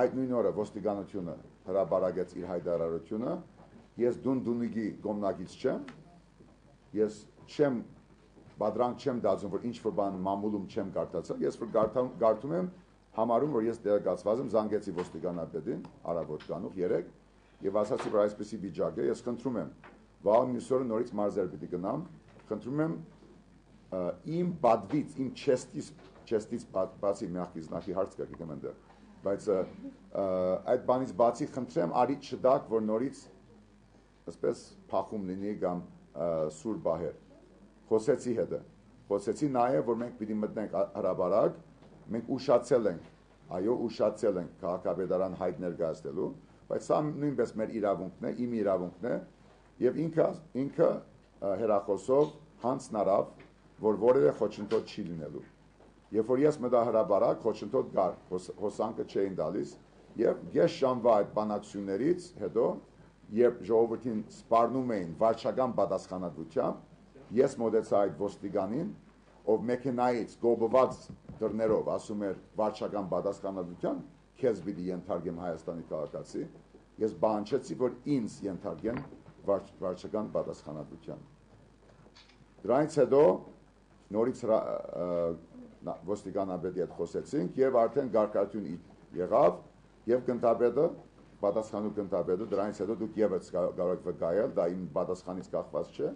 այդ նույն օրը ոստիկանությունը հրաբարակեց իր հայտարարությունը, ես դունդունիգի գոմնակից չեմ, ես չեմ բادرանք չեմ դասում, որ ինչ որ բան մամուլում չեմ կարդացել, ես որ կարդում եմ համարում, որ ես դերակացված եմ, զանգեցի ոստիկանապետին, առավոտ կանուխ 3 եւ ասացի, որ այսպեսի վիճակ է, ես խնդրում եմ, վաղ մյուս օրը նորից մարզեր պիտի գնամ, խնդրում եմ իմ բադվից, իմ չեստից բացի մեղքից նախի հարց կա գիտեմ այնտեղ, բայց այդ բանից բացի խնդրեմ արի չդակ, որ նորից այսպես փախում լինի կամ սուր բահեր։ Խոսեցի հետը, խոսեցի նաև, որ մենք պիտի մտնենք հրաբարակ, մենք ուշացել ենք, այո, ուշացել ենք քաղաքապետարան հայտ ներկայացնելու, բայց սա նույնպես մեր իրավունքն է, իմ իրավունքն է, եւ ինքը հերախոսով հանձնարավ, որ որևէ խոչընդոտ չի լինելու։ Երբ որ ես մտա հրաբարակ, խոչընդոտ կար, հոսանքը չէին տալիս, եւ ես ժամվա այդ բանակցություններից հետո, երբ ժողովրդին սպառնում էին վարչական պատասխանատվությամբ, ես մոտեցա այդ ոստիկանին, ով մեքենայից գոբված դռներով ասում էր վարչական պատասխանատվության, քեզ պիտի ենթարկեմ Հայաստանի քաղաքացի, ես բանջեցի, որ ինձ ենթարկեն վարչական պատասխանատվության։ Դրանից հետո նորից ոստիկանապետի հետ խոսեցինք եւ արդեն գարկատյուն եղավ եւ գնդապետը պատասխանու գնդապետը դրանից հետո դուք եւս կարող եք վկայել, դա իմ պատասխանից կախված չէ,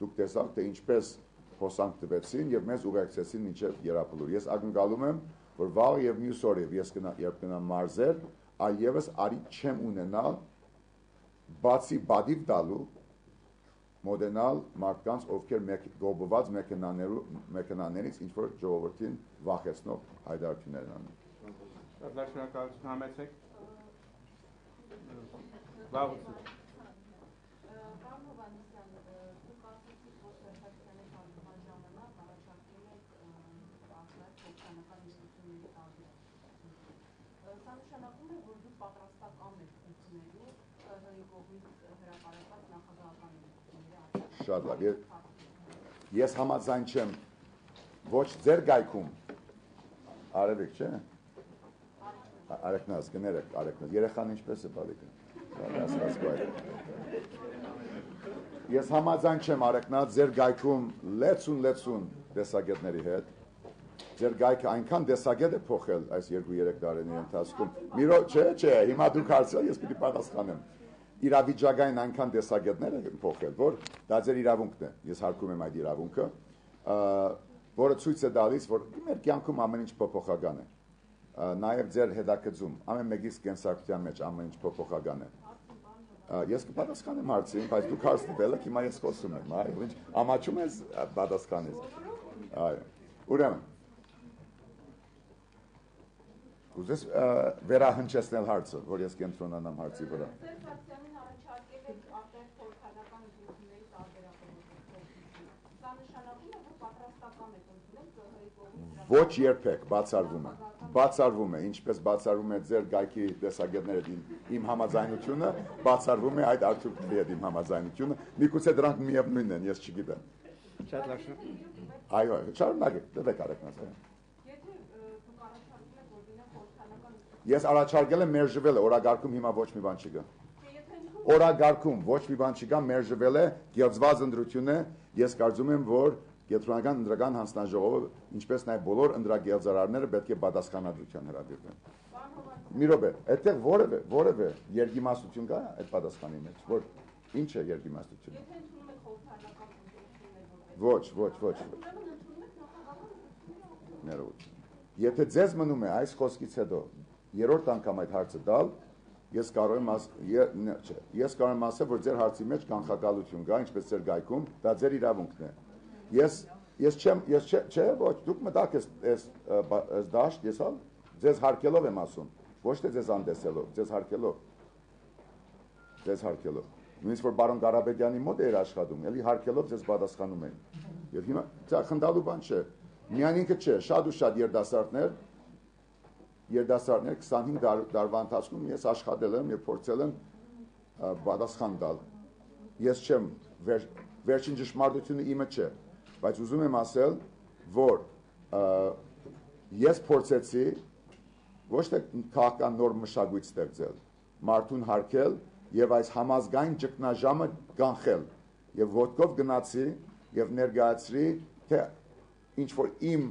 դուք տեսաք թե ինչպես հոսանք տվեցին եւ մեզ ուղեկցեցին մինչեւ Երապլուր։ Ես ակնկալում եմ, որ վաղ եւ մյուս օր ես կգնամ մարզեր, այևս արի չեմ ունենալ բացի բադիվ տալու մոդենալ մարդկանց, ովքեր գոբված մեքենաներից ինչ որ ժողովրդին վախեցնող հայտարարություններ են անում։ Շատ շնորհակալություն համեցեք։ Լավ։ Շատ լավ։ Ես համաձայն չեմ ոչ ձեր գայքում արևիկ, չէ՞։ Արեքնազ, գներեք, արեքնազ։ Երեխան ինչպես է բալիկը։ Ես համաձայն չեմ արեքնազ ձեր գայքում լեցուն տեսակետների հետ։ Ձեր գայքը այնքան տեսակետ է փոխել այս 2-3 տարիների ընթացքում։ Միրո, չէ, հիմա դուք հարցրել, ես պիտի պատասխանեմ։ Իրավիճակային այնքան տեսակետներ են փոխել, որ դա ձեր իրավունքն է։ Ես հարգում եմ այդ իրավունքը, որը ցույց է տալիս, որ մեր կյանքում ամեն ինչ փոփոխական է։ Նաև ձեր հետաքրքրում, ամեն մեկից կենսակրթության մեջ ամեն ինչ փոփոխական է։ Ես կպատասխանեմ հարցին, բայց դուք հարց տվել եք, հիմա ես խոսում եմ, այո, ինչ ամաչում ես պատասխանից։ Այո։ Ուրեմն Ուզես վերահնչեցնել հարցը, որ ես կենտրոնանամ հարցի վրա։ Ոչ երբեք բացառվում է, ինչպես բացառվում է ձեր գայքի տեսակետները իմ համաձայնությունը, բացառվում է այդ արդյունքների հետ իմ համաձայնությունը, միգուցե դրանք միևնույնն են, ես չգիտեմ։ Շատ լավ։ Այո, շարունակեք, դեպեք արեք նա։ Ես առաջարկել եմ մերժվել է, օրագարկում հիմա ոչ մի բան չկա։ Օրագարկում ոչ մի բան չկա, մերժվել է, գեղձված ընտրություն է, ես կարծում եմ, որ Կենտրոնական ընտրական հանձնաժողովը, ինչպես նաև բոլոր ընտրագեղձարարները պետք է պատասխանատվության հրավիրվեն։ Մի րոպե, այդտեղ որևէ երկիմաստություն կա այդ պատասխանի մեջ, որ ինչ է երկիմաստությունը։ Ոչ։ Եթե ձեզ մնում է այս խոսքից հետո երրորդ անգամ այդ հարցը տալ, ես կարող եմ ասել, որ ձեր հարցի մեջ կանխակալություն կա, ինչպես ձեր գայքում, դա ձեր իրավունքն է։ Ես ոչ, դուք մտակ ես դաշտ, ես ձեզ հարկելով եմ ասում, ոչ թե ձեզ անդեսելով, ձեզ հարկելով։ Նույնիսկ որ բարոն Ղարաբեդյանի մոտ էր աշխատում, էլի հարկելով ձեզ պատասխանում էին։ Եվ հիմա դա խնդալու բան չէ։ Միայն ինքը չէ, շատ ու շատ երիտասարդներ երդասարներ 25 տարվա ընթացքում ես աշխատել եմ եւ փորձել եմ պատասխան տալ։ Ես չեմ վերջին ճշմարտությունը իմը չէ, բայց ուզում եմ ասել, որ ես փորձեցի ոչ թե քաղաքական նոր մշակույթ ստեղծել, մարդուն հարգել եւ այս համազգային ճգնաժամը կանխել եւ ոտքով գնացի եւ ներկայացրի թե ինչ որ իմ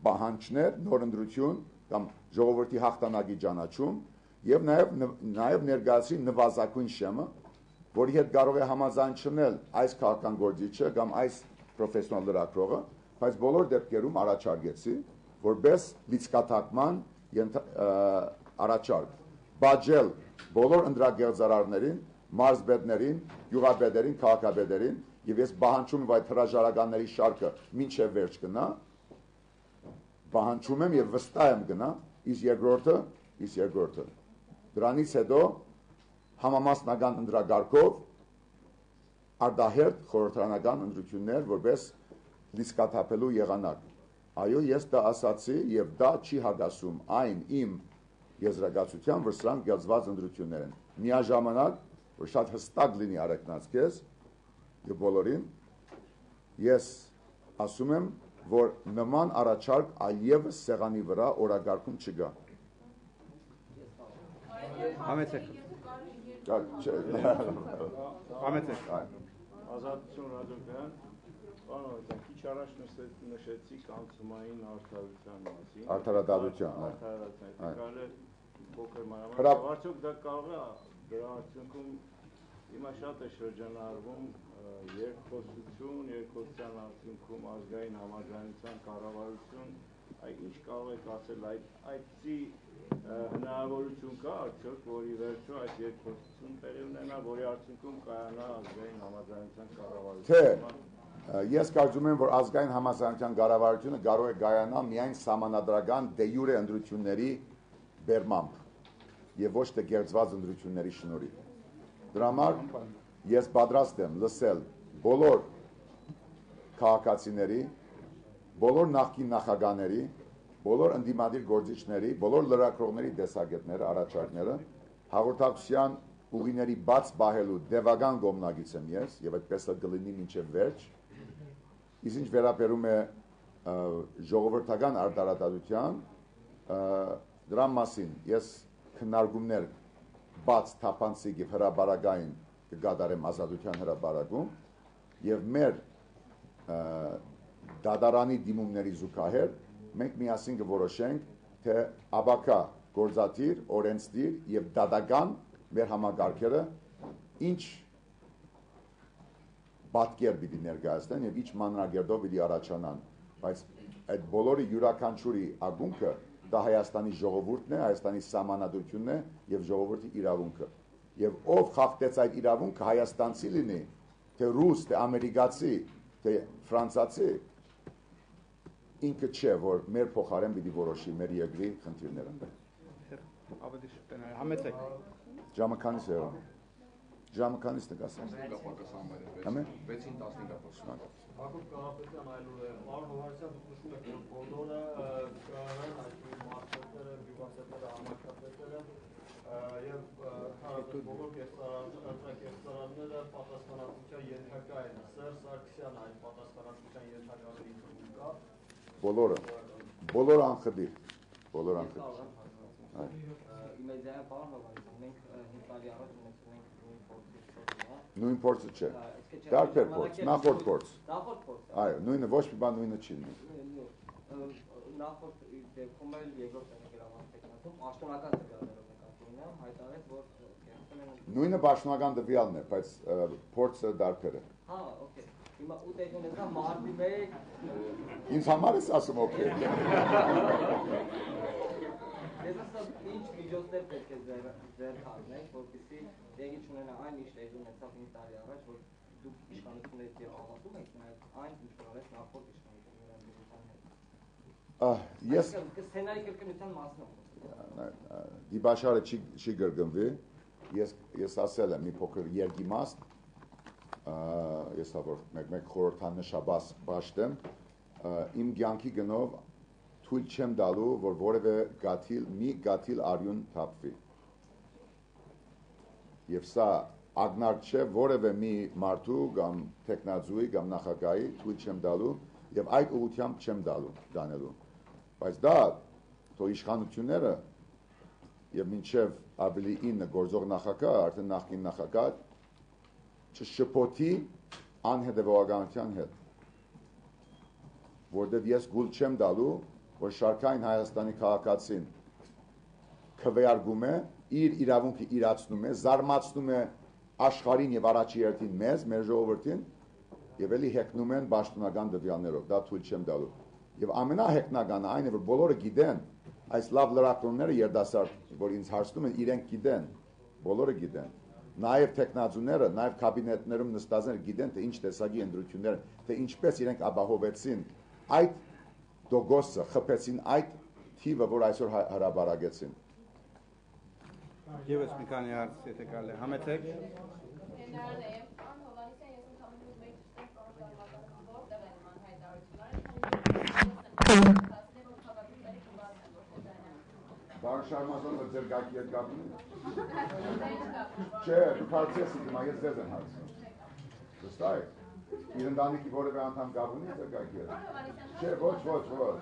պահանջներ նոր ընտրություն կամ ժողովրդի հաղթանակի ճանաչում եւ նաեւ ներկայացրի նվազագույն շեմը, որի հետ կարող է համաձայնվել այս քաղաքական գործիչը կամ այս պրոֆեսիոնալ լրագրողը, բայց բոլոր դեպքերում առաջարկեցի որպես լիցքաթափման առաջարկ բաժել բոլոր ընդրագեղձարարներին, մարզպետներին, յուղապետերին, քաղաքապետերին եւ ես պահանջում եմ այդ հրաժարականների շարքը մինչեւ վերջ գնա, պահանջում եմ եւ վստահ եմ գնա, իսկ երկրորդը դրանից հետո համամասնական ընդրագարկով արտահերթ խորհրդարանական ընտրություններ որպես լիցքաթափելու եղանակ։ Այո, ես դա ասացի եւ դա չի հակասում այն իմ եզրակացության, որ սրանք գծված ընտրություններ են։ Միաժամանակ, որ շատ հստակ լինի արեկնած քեզ եւ բոլորին, ես ասում եմ, որ նման առաջարկ այլևս սեղանի վրա օրակարգում չկա։ Համեցեք։ Համեցեք։ Ազատություն ռադիոկայան, պարոն, քիչ առաջ նշեցիք անցումային արդարության մասին։ Արդարադատության, Կարելի փոքր մանրամասն, արդյոք դա կարող է դրա արդյունքում հիմա շատ է շրջանառվում երկխոսության արդյունքում ազգային համաձայնության կառավարություն, ինչ կարող եք ասել այդպիսի հնարավորություն կա արդյոք, որի վերջո այդ երկխոսություն տեղի ունենա, որի արդյունքում կայանա ազգային համաձայնության կառավարությունը։ Ես կարծում եմ, որ ազգային համաձայնության կառավարությունը կարող է կայանալ միայն սահմանադրական դե յուրե ընտրությունների բերմամբ եւ ոչ թե գերծված ընտրությունների շնորհիվ։ Դրա համար ես պատրաստ եմ լսել բոլոր քաղաքացիների, բոլոր նախկին նախագահների, բոլոր ընդդիմադիր գործիչների, բոլոր լրագրողների տեսակետները, առաջարկները, հաղորդակցության ուղիների բաց պահելու դևական կողմնակից եմ ես եւ այդպես է կլինի մինչեւ վերջ։ Իսկ ինչ վերաբերում է ժողովրդական արդարադատության, դրա մասին ես քննարկումներ բաց թափանցիկ եւ հրաբարակային կկատարեմ ազատության հրաբարակում եւ մեր դատարանի դիմումների զուգահեռ մենք միասին կորոշենք թե աբակա գործադիր, օրենսդիր եւ դատական մեր համագարկերը ինչ պատկեր պիտի ներկայացնեն եւ ինչ մանրագերտով պիտի առաջանան, բայց այդ բոլորի յուրաքանչյուրի ակունքը դա Հայաստանի ժողովուրդն է, Հայաստանի սահմանադրությունն է եւ ժողովրդի իրավունքը։ Եվ ով խախտեց այդ իրավունքը հայաստանցի լինի, թե ռուս, թե ամերիկացի, թե ֆրանսիացի, ինքը չէ, որ մեր փոխարեն պիտի որոշի մեր երկրի խնդիրները։ Ավելի շուտ են, համեցեք։ Ժամը քանիս է եղել։ Ժամը քանիս նկասեմ։ Համե 6-ին 15-ը։ Հակոբ Կարապետյան այլուր է, Պարոն Հովհաննիսյան, դուք նշում եք, որ բոլորը կան այսօր մարզպետերը, գյուղացիները, համակարգապետերը եւ բոլոր կեղծարանները պատասխանատվության ենթակա են։ Սերժ Սարգսյանը այդ պատասխանատվության ենթականների թվում կա։ Բոլորը անխտիր։ Իմեդիայական պարոն Հովհաննիսյան, մենք 5 տարի առաջ ունեցել ենք նույն փորձը չէ։ Տարբեր փորձ, նախորդ փորձ։ Այո, նույնը ոչ մի բան նույնը չի լինի։ Նախորդ դեպքում էլ երկրորդ տեխնիկական տեխնիկում պաշտոնական տվյալներով նկատվում է, հայտարարեց, որ նույնը պաշտոնական տվյալն է, բայց փորձը տարբեր է։ Հա, օքեյ։ Հիմա ու տեխնիկա մարտի 1 Ինձ համար ես ասում օքեյ։ Ես ասում ինչ միջոցներ պետք է ձեր հանեք, որպեսզի տեղի չունենա այն ինչ տեղի ունեցավ 5 տարի առաջ, որ դուք իշխանություններից եւ ավարտում եք նաեւ այն ինչ որ արեց նախորդ իշխանությունները։ Ես սցենարի կրկնության մասն եմ։ Դիբաշարը չի գրգնվի։ Ես ասել եմ մի փոքր երկիմաստ, ես հավոր մեկ խորհրդանշաբաս բաշտեմ, իմ կյանքի գնով թույլ չեմ տալու, որ որևէ մի գաթիլ արյուն թափվի։ Եվ սա ագնար չէ որևէ մի մարդու կամ տեխնազուի կամ նախագահի թույլ չեմ տալու եւ այդ ուղղությամբ չեմ տանելու։ Բայց դա թո իշխանությունները եւ մինչեւ ավելի 9 գործող նախագահ, արդեն նախկին նախագահ չշփոթի անհետևողականության հետ, որտեղ ես գուլ չեմ տալու, որ շարքային Հայաստանի քաղաքացին քվեարկում է, իր իրավունքը իրացնում է, զարմացնում է աշխարհին եւ առաջի հերթին մեզ, մեր ժողովրդին, եւ էլի հեքնում են պաշտոնական դվյալներով, դա թույլ չեմ տալու։ Եվ ամենահեքնականը այն է, որ բոլորը գիտեն, այս լավ լրագրողները երդասարդ, որ ինձ հարցնում են, իրենք գիտեն, բոլորը գիտեն։ Նաև տեխնազուները, նաև կաբինետներում նստածները գիտեն, թե ինչ տեսակի ընտրություններ, թե ինչպես իրենք ապահովեցին այդ դոգոսը, խփեցին այդ թիվը, որ այսօր հրաբարակեցին։ Եվս մի քանի հարց, եթե կարելի է համեցեք։ Բարոն Շարմազանը ձեր գայքի հետ կապն է։ Չէ, դուք հարցես իմ, ես ձեզ եմ հարցնում։ Վստահ եք։ Իր ընտանիքի որևէ անդամ կապ ունի ձեր գայքի հետ։ Չէ, ոչ,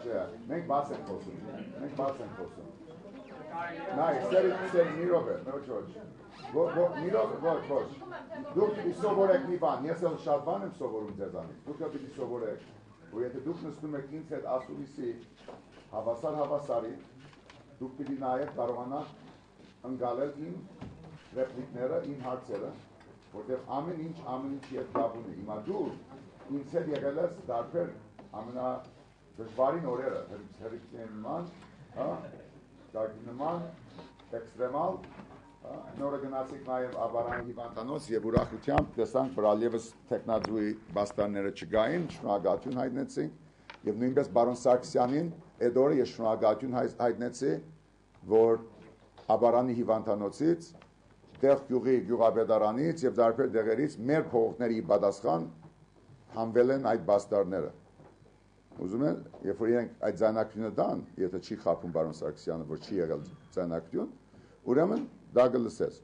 չէ։ Մենք բաց ենք խոսում։ Նայ, սեր մի րոպե, ոչ։ Դուք պիտի սովորեք մի բան, ես էլ շատ բան եմ սովորում ձեզանից։ Դուք էլ պիտի սովորեք, որ եթե դուք նստում եք ինձ հետ ասուլիսի հավասարի, դուք պիտի նաև կարողանաք ընկալել իմ ռեպլիկները, իմ հարցերը, որտեղ ամեն ինչ հետ կապ ունի։ Հիմա դու ինձ հետ եղել ես դարբեր ամենադժվարին օրերը, հերիքների նման, դակի նման, էքստրեմալ, նորը գնացիք նաև Աբարանի հիվանդանոց եւ ուրախությամբ տեսանք, որ այլևս տեխնազուի բաստարները չգային, շնորհակալություն հայտնեցինք եւ նույնպես բարոն Սարգսյանին այդ օրը ես շնորհակալություն հայտնեցի, որ Աբարանի հիվանդանոցից, Տեղ գյուղի գյուղապետարանից եւ դարբեր տեղերից մեր փողոցների պատասխան հանվել են այդ բաստարները։ Ուզում եմ, երբ որ իրենք այդ ձայնակությունը տան, եթե չի խափում բարոն Սարգսյանը, որ չի եղել ձայնակություն, ուրեմն դա կլսես։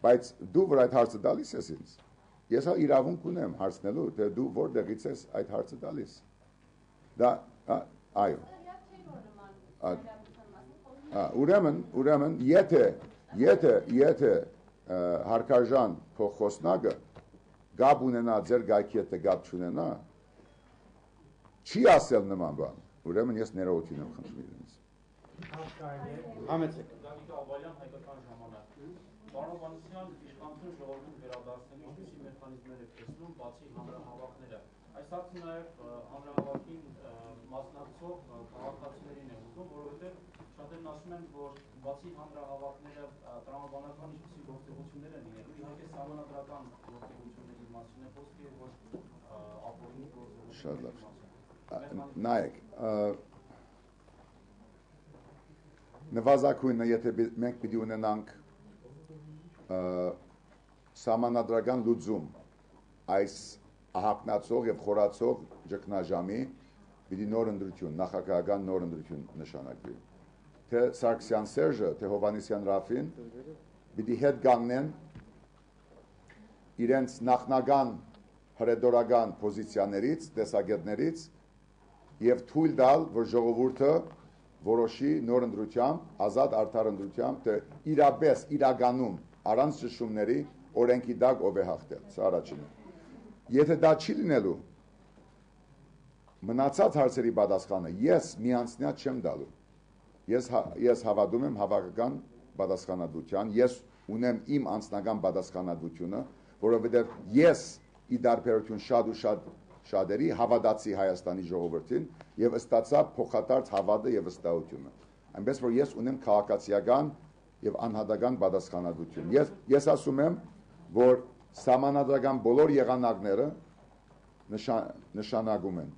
Բայց դու որ այդ հարցը տալիս ես ինձ, ես հա իրավունք ունեմ հարցնելու, թե դու որտեղից ես այդ հարցը տալիս։ Դա այո։ Ուրեմն եթե հարկաժան փոխոսնակը գապ ունենա ձեր գայքի հետ գապ չունենա, չի ասել նման բան, ուրեմն ես ներողություն եմ խնդրում իրենից։ Համեցեք։ Գագիկ Աբալյան, հայկական ժամանակ։ Պարոն Վանեսյան, իշխանություն ժողովրդին վերադարձնելու ինչպիսի մեխանիզմներ եք տեսնում, բացի հանրահավաքները։ Այս հարցը նաև հանրահավաքին մասնակցող քաղաքացիներին է ուզում, որովհետև շատերն ասում են, որ բացի հանրահավաքները տրամաբանական ինչպիսի գործողություններ են լինելու, իհարկե սահմանադրական գործողությունների մասին է խոսքը, ոչ ապօրինի գործողությունների։ Շատ լավ։ Նայեք, նվազագույնը, եթե մենք պիտի ունենանք սահմանադրական լուծում այս ահագնացող եւ խորացող ճգնաժամի, պիտի նոր ընտրություն, նախագահական նոր ընտրություն նշանակվի։ Թե Սարգսյան Սերժը, թե Հովհաննիսյան Ռաֆին պիտի հետ կանգնեն իրենց նախնական հրեդորական պոզիցիաներից, տեսակետներից եւ թույլ տալ, որ ժողովուրդը որոշի նոր ընտրությամբ, ազատ արդար ընտրությամբ, թե իրապես իրականում առանց ճշումների օրենքի տակ ով է հաղթել, սա առաջինը։ Եթե դա չի լինելու, մնացած հարցերի պատասխանը ես միանցնյա չեմ տալու։ Ես հավատում եմ հավաքական պատասխանատվության, ես ունեմ իմ անձնական պատասխանատվությունը, որովհետև ես ի դարբերություն շատ ու շատերի հավատացի Հայաստանի ժողովրդին եւ ստացա փոխադարձ հավատը եւ վստահությունը։ Այնպես որ ես ունեմ քաղաքացիական եւ անհատական պատասխանատվություն։ Ես ասում եմ, որ սահմանադրական բոլոր եղանակները նշանակում են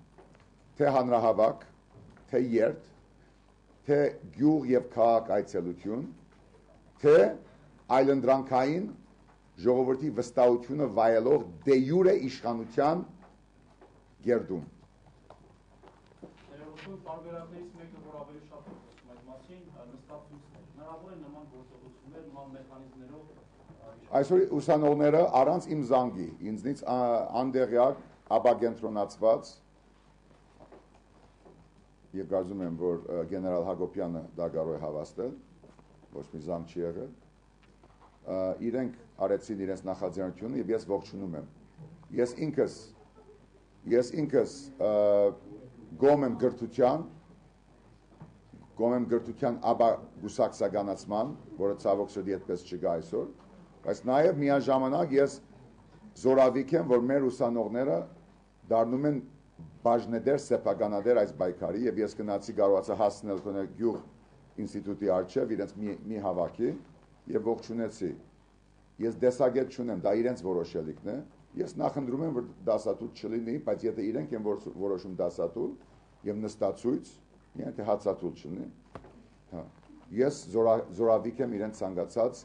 թե հանրահավաք, թե երթ, թե գյուղ եւ քաղաք այցելություն, թե այլընտրանքային ժողովրդի վստահությունը վայելող դե յուրե իշխանության գերդում։ Երկու տարբերակներից մեկը, որ ավելի շատ է խոսում այդ մասին, նստացույցներ։ Հնարավոր է նման գործողություններ, նման մեխանիզմներով Այսօր ուսանողները առանց իմ զանգի, ինձնից անդեղյակ, ապագենտրոնացված, եւ կարծում եմ, որ գեներալ Հակոբյանը դա կարող է հավաստել, ոչ մի զանգ չի եղել, իրենք արեցին իրենց նախաձեռնությունը եւ ես ողջունում եմ։ Ես ինքս գոմ եմ գրթության ապագուսակցականացման, որը ցավոք սրտի այդպես չկա այսօր, բայց նաեւ միաժամանակ ես զորավիք եմ, որ մեր ուսանողները դառնում են բաժնեդեր, սեփականադեր այս պայքարի եւ ես գնացի կարողացա հասնել քոնե գյուղ ինստիտուտի առջև իրենց մի հավաքի եւ ողջունեցի։ Ես դեսագետ չունեմ, դա իրենց որոշելիքն է։ Ես նախընտրում եմ, որ դասատու չլինի, բայց եթե իրենք են որոշում դասատու եւ նստացույց, միայն թե հացատու չլինի, հա։ Ես զորավիք եմ իրենց ցանկացած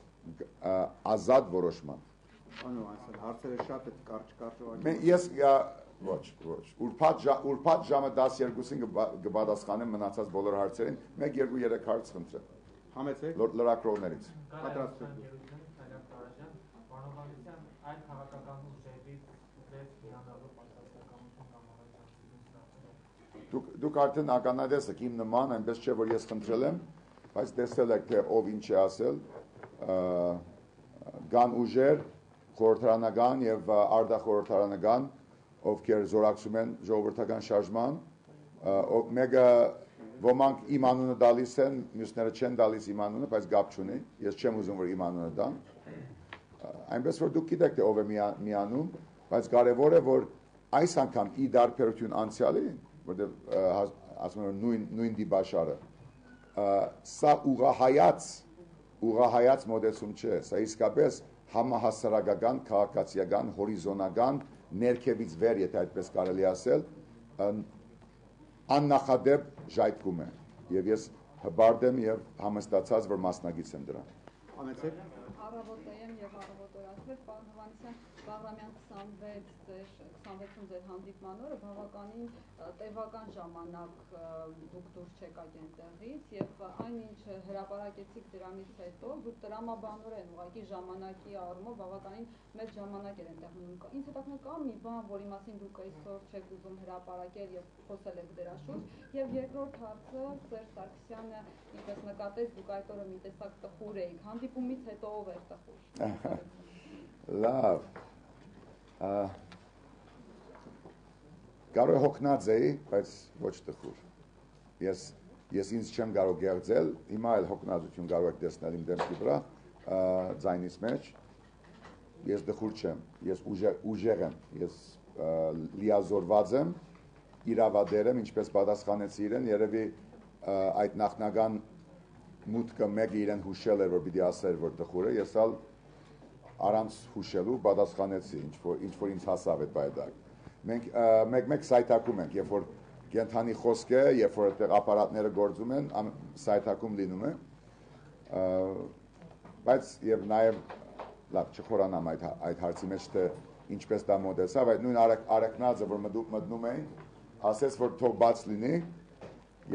ազատ որոշման։ Անո, այսօր հարցերը շատ է կարճ։ Ես ոչ, ուրբաթ ժամը 12-ին կպատասխանեմ մնացած բոլոր հարցերին, 1-2-3 հարց խնդրեմ։ Համեցեք։ Լրագրողներից։ Պատրաստվեք։ Բանավանության այդ քաղաքական ուժերից դեպ միանալու պարտավորականություն Դուք արդեն ականատես եք իմ նման, այնպես չէ, որ ես խնդրել եմ, բայց տեսել եք, թե ով ինչ է ասել, կան ուժեր, խորհրդարանական եւ արտախորհրդարանական, ովքեր զորակցում են ժողովրդական շարժման, մեկը ոմանք իմ անունը դալիս են, մյուսները չեն դալիս իմ անունը, բայց գապ չունի, ես չեմ ուզում, որ իմ անունը դան, այնպես որ դուք գիտեք, թե ով է միանում, բայց կարևոր է, որ այս անգամ ի դարբերություն անցյալի, որտեղ ասում են նույն դիբաշարը, սա ուղղահայաց մոտեցում չէ, սա իսկապես համահասարակական, քաղաքացիական, հորիզոնական, ներքևից վեր, եթե այդպես կարելի ասել, աննախադեպ ժայթքում է, եւ ես հբարդ եմ եւ համստացած, որ մասնակից եմ դրան։ Համեցեք։ Առավոտայեմ եւ առավոտորացվեք, պարոն Հովհաննիսյան, Բաղրամյան 26-ում ձեր հանդիպման օրը բավականին տևական ժամանակ դուք դուրս չեկաք այնտեղից եւ այնինչ հրապարակեցիք դրանից հետո դուք տրամաբանորեն ուղղակի ժամանակի առումով բավականին մեծ ժամանակ էր այնտեղ մնում։ Ինձ հետաքրքրում կա մի բան, որի մասին դուք այսօր չեք ուզում հրապարակել եւ խոսել եք դրա շուրջ եւ երկրորդ հարցը Սերժ Սարգսյանը ինչպես նկատեց դուք այդ օրը մի տեսակ տխուր էիք հանդիպումից հետո ով էր տխուր։ Լավ։ Կարող հոգնած էի, բայց ոչ տխուր։ Ես ինձ չեմ կարող գեղձել, հիմա էլ հոգնածություն կարող եք տեսնել իմ դեմքի վրա, ձայնից մեջ։ Ես տխուր չեմ, ես ուժեղ եմ, ես լիազորված եմ, իրավադեր եմ, ինչպես պատասխանեցի իրեն, երևի այդ նախնական մուտքը մեկը իրեն հուշել էր, որ պիտի ասեր, որ տխուր է, ես ալ առանց հուշելու պատասխանեցի, ինչ որ ինձ հասավ այդ բայդակ։ Մենք մեկ սայթակում ենք, երբ որ կենթանի խոսք է, երբ որ այդտեղ ապարատները գործում են, սայթակում լինում է, բայց եւ նաեւ լավ չխորանամ այդ հարցի մեջ, թե ինչպես դա մոտեցավ, այդ նույն արեքնածը, որ մտնում էին, ասեց, որ թող բաց լինի,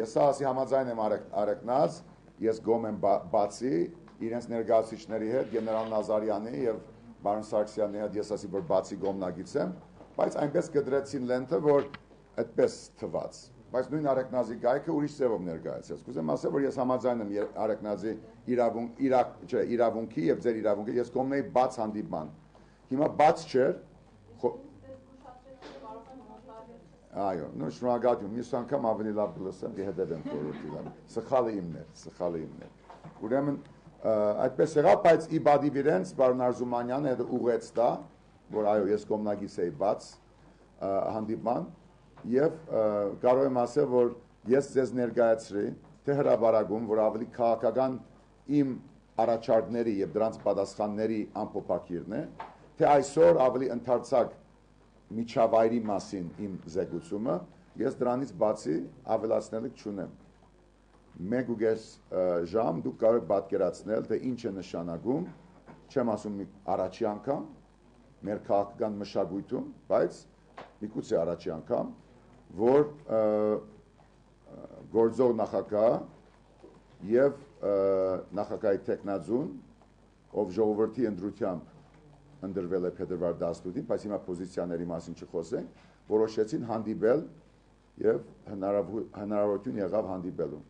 ես սա ասի համաձայն եմ արեքնած, ես գոմ եմ բացի, իրենց ներկայացուցիչների հետ, գեներալ Նազարյանի եւ բարոն Սարգսյանի հետ ես ասի, որ բացի գոմնագից եմ, բայց այնպես կդրեցին լենթը, որ այդպես թված, բայց նույն արեքնազի գայքը ուրիշ ձևով ներկայացրեց։ Կուզեմ ասել, որ ես համաձայն եմ արեքնազի իրավունքի եւ ձեր իրավունքի, ես կողմն էի բաց հանդիպման։ Հիմա բաց չէր։ Այո, նո շնորհակալություն, մյուս անգամ ավելի լավ կլսեմ, կհետևեմ խորհրդի լավ։ Սխալը իմն է։ Ուրեմն այդպես եղավ, բայց ի բադիվ իրենց պարոն Արզումանյանը հետո ուղեց դա, որ այո, ես կողմնագից էի բաց հանդիպման եւ կարող եմ ասել, որ ես ձեզ ներկայացրի թե հրաբարակում, որ ավելի քաղաքական իմ առաջարկների եւ դրանց պատասխանների ամփոփակիրն է, թե այսօր ավելի ընդարձակ միջավայրի մասին իմ զեկուցումը, ես դրանից բացի ավելացնելիք չունեմ։ 1.5 ժամ դուք կարող եք պատկերացնել, թե ինչ է նշանակում, չեմ ասում առաջի անգամ, մեր քաղաքական մշակույթում, բայց միգուցե առաջի անգամ, որ գործող նախագահ եւ նախագահի տեխնազուն, ով ժողովրդի ընդրությամբ ընդրվել է փետրվար 18-ին, բայց հիմա պոզիցիաների մասին չխոսենք, որոշեցին հանդիպել եւ հնարավորություն եղավ հանդիպելու։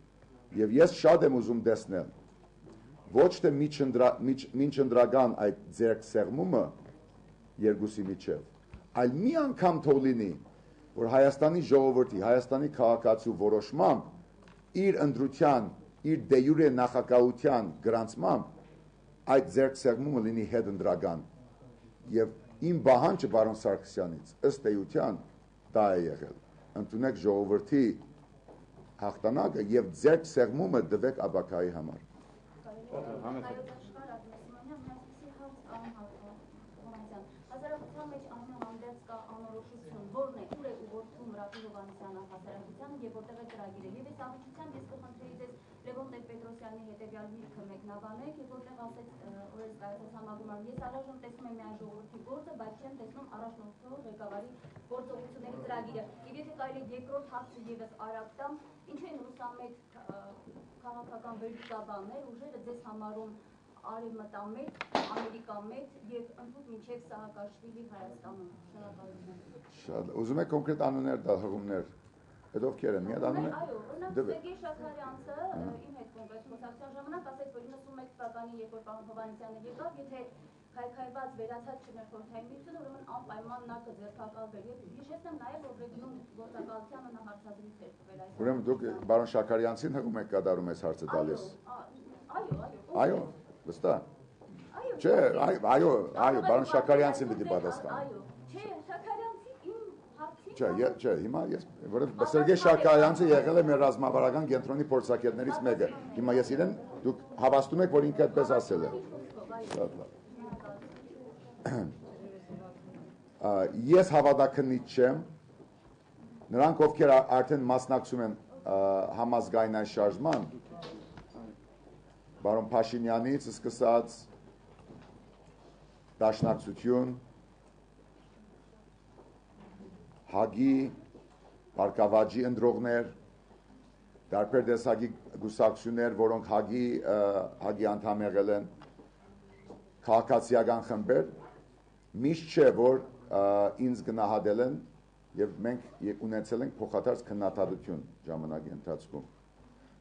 Եվ ես շատ եմ ուզում տեսնել ոչ թե միջընտրական այդ ձեռքսեղմումը երկուսի միջև, այլ մի անգամ թող լինի, որ Հայաստանի ժողովրդի, Հայաստանի քաղաքացու որոշմամբ իր ընտրության, իր դե յուրե նախագահության գրանցմամբ այդ ձեռքսեղմումը լինի հետընտրական։ Եվ իմ պահանջը պարոն Սարգսյանից ըստ էության դա է եղել։ Ընդունեք ժողովրդի հաղթանակը եւ ձեռքսեղմումը տվեք աբակայի համար։ Հասարակության մեջ ամենահանդերձ կա անորոշություն, որն է, ուր է ուղղորդում Ռաֆի Հովհաննիսյանը հասարակությանը եւ որտեղ է ծրագիրը։ Եվ այս ամենությամբ ես կխնդրեի ձեզ Լևոն Տեր-Պետրոսյանի հետեւյալ միտքը մեկնաբանեք, եւ որտեղ ասեց օրես կայացած համագումարում, ես առայժմ տեսնում եմ միայն ժողովրդի գործը, բայց չեմ տեսնում առաջնորդող ղեկավարի գործողությունների ծրագիրը։ Եվ եթե կարելի երկրորդ հարցը եւս արագ տամ, ինչու են ռուսամետ քաղաքական վերլուծաբաններ ուժերը ձեզ համարում արևմտամետ, ամերիկամետ եւ ընդհանուր մինչեւ Սահակաշվիլի Հայաստանում։ Շնորհակալություն։ Շատ ուզում եք կոնկրետ անուններ տալ, հղումներ։ Այդ ովքեր են, միად անուններ։ Այո, օրինակ Սերգեյ Շաքարյանցը իմ հետ կոնկրետ խոսակցության ժամանակ ասեց, որ 91 թվականին երբ որ պարոն Հովհաննիսյանը եկավ, եթե քայքայված վերացած չներ խորհրդային միությունը, ուրեմն անպայման նա կձերբակալվեր։ Եվ հիշեցնեմ նաև, որ ռեգիոն գործակալությանը նա հարցազրույց էր տվել այս։ Ուրեմն դուք պարոն Շաքարյանցին հղում եք կատարում այս հարցը տալիս։ Այո, վստահ։ Չէ, այո, պարոն Շաքարյանցին պիտի պատասխան։ Այո, չէ, Շաքարյանցի իմ հարցին։ Չէ, հիմա ես, որովհետեւ Սերգեյ Շաքարյանցը եղել է մեր ռազմավարական կենտրոնի փորձագետներից մեկը։ Հիմա ես իրեն դուք հավաստում եք, որ ինքը այդպես ասել է։ Շատ լավ։ Ես հավատաքննիչ չեմ, նրանք ովքեր արդեն մասնակցում են համազգայնային շարժման, բարոն Փաշինյանից սկսած Դաշնակցություն, Հագի, Բարգավաճի ընտրողներ, տարբեր տեսակի գուսակցություններ, որոնք Հագի անդամ եղել են, քաղաքացիական խմբեր, միշտ չէ, որ ինձ գնահատել են եւ մենք ունեցել ենք փոխադարձ քննադատություն ժամանակի ընթացքում։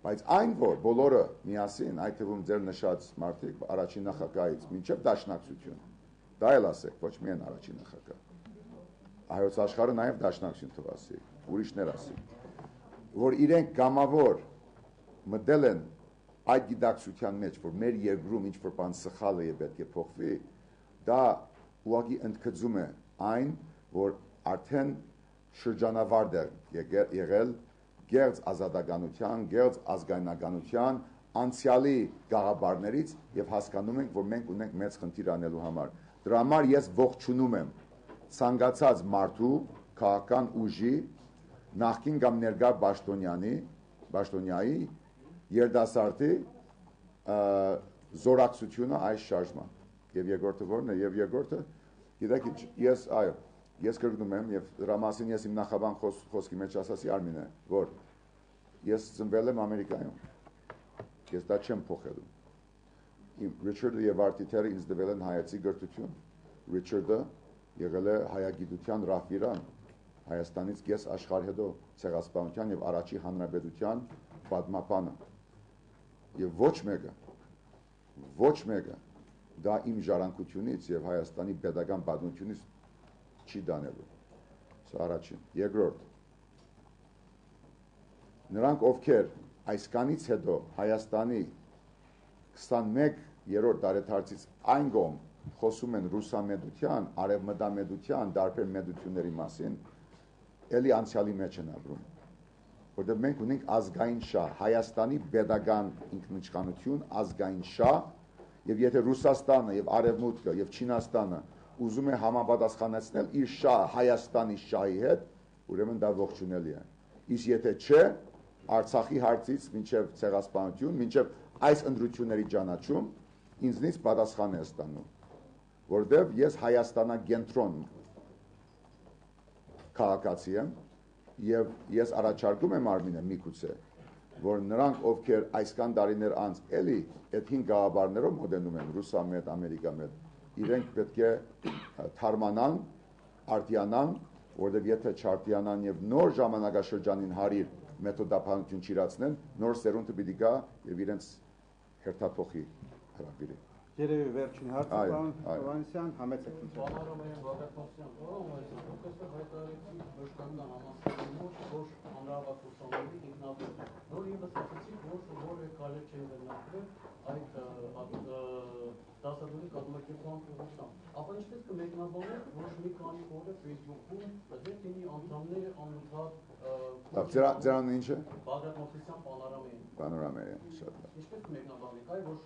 Բայց այն, որ բոլորը միասին, այդ թվում ձեր նշած մարդիկ առաջին նախագահից մինչև Դաշնակցություն, դա էլ ասեք, ոչ միայն առաջին նախագահ։ Հայոց աշխարհը նաեւ Դաշնակցություն թվասի, ուրիշներ ասի, որ իրենք կամավոր մտել են այդ գիտակցության մեջ, որ մեր երկրում ինչ որ բան սխալ է եւ պետք է փոխվի, դա ուղղակի ընդգծում է այն, որ արդեն շրջանավարտ է եղել գերծ ազատականության, գերծ ազգայնականության, անցյալի գաղափարներից եւ հասկանում ենք, որ մենք ունենք մեծ խնդիր անելու համար։ Դրա համար ես ողջունում եմ ցանկացած մարդու, քաղաքական ուժի, նախկին կամ ներկա Պաշտոնյայի երդասարտի զորակցությունը այս շարժման։ Եվ երկրորդը ո՞րն է, եւ երկրորդը, գիտեք, ես կրկնում եմ եւ դրա մասին ես իմ նախաբան խոսքի մեջ ասացի Արմինե, որ ես ծնվել եմ Ամերիկայում։ Ես դա չեմ փոխելու։ Իմ Ռիչարդը եւ Արտիթերը ինձ տվել են հայացի գրթություն։ Ռիչարդը եղել է հայագիտության ռահվիրան, Հայաստանից կես աշխարհ հետո ցեղասպանության եւ առաջի հանրապետության պատմապանը։ Եվ ոչ մեկը դա իմ ժառանգությունից եւ Հայաստանի pedagogan պատմությունից չի դանելու։ Սա առաջին։ Երկրորդ, նրանք ովքեր այսքանից հետո Հայաստանի 21-րդ դարեթարցից այն կողմ խոսում են ռուսամետության, արևմտամետության, տարբեր մետությունների մասին, էլի անցյալի մեջ են ապրում։ Որտեղ մենք ունենք ազգային շահ, Հայաստանի pedagogan ինքնիշխանություն, ազգային շահ, եւ եթե Ռուսաստանը եւ Արևմուտքը եւ Չինաստանը ուզում է համապատասխանեցնել իր շահը Հայաստանի շահի հետ, ուրեմն դա ողջունելի է։ Իսկ եթե չէ, Արցախի հարցից մինչև ցեղասպանություն, մինչև այս ընդրությունների ճանաչում ինձնից պատասխան է ստանում, որտեղ ես Հայաստանագենտրոն քաղաքացի եմ եւ ես առաջարկում եմ Արմինե միգուցե, որ նրանք ովքեր այսքան տարիներ անց էլի այդ 5 գաղափարներով մոտենում են ռուսամետ, ամերիկամետ, իրենք պետք է թարմանան, արտիանան, որովհետև եթե չարտիանան եւ նոր ժամանակաշրջանին հարիր մեթոդափանություն չիրացնեն, նոր սերունդը պիտի գա եւ իրենց հերթափոխի հրավիրի։ Երևի վերջին հարցը պարոն Հովհաննիսյան, համեցեք։ Բանարամային Բաղդասարյան, պրոֆեսոր հայտարարեցի բժշկական համալսարանի մոտ, որ հանրահավաք ուսանողների ինքնաբուխ, որ ևս ասացիք, որ կարելի չէ վերնակրել այդ դասադուլի կազմակերպման փոխանցում։ Ապա ինչպես կմեկնաբանեք, որ մի քանի օր է Facebook-ում ձեր թիմի անդամները անընդհատ Ձերանն ինչ է։ Բաղդադ Մովսիսյան Պանորամային, շատ լավ։ Ինչպես կմեկնաբանեք, այ որ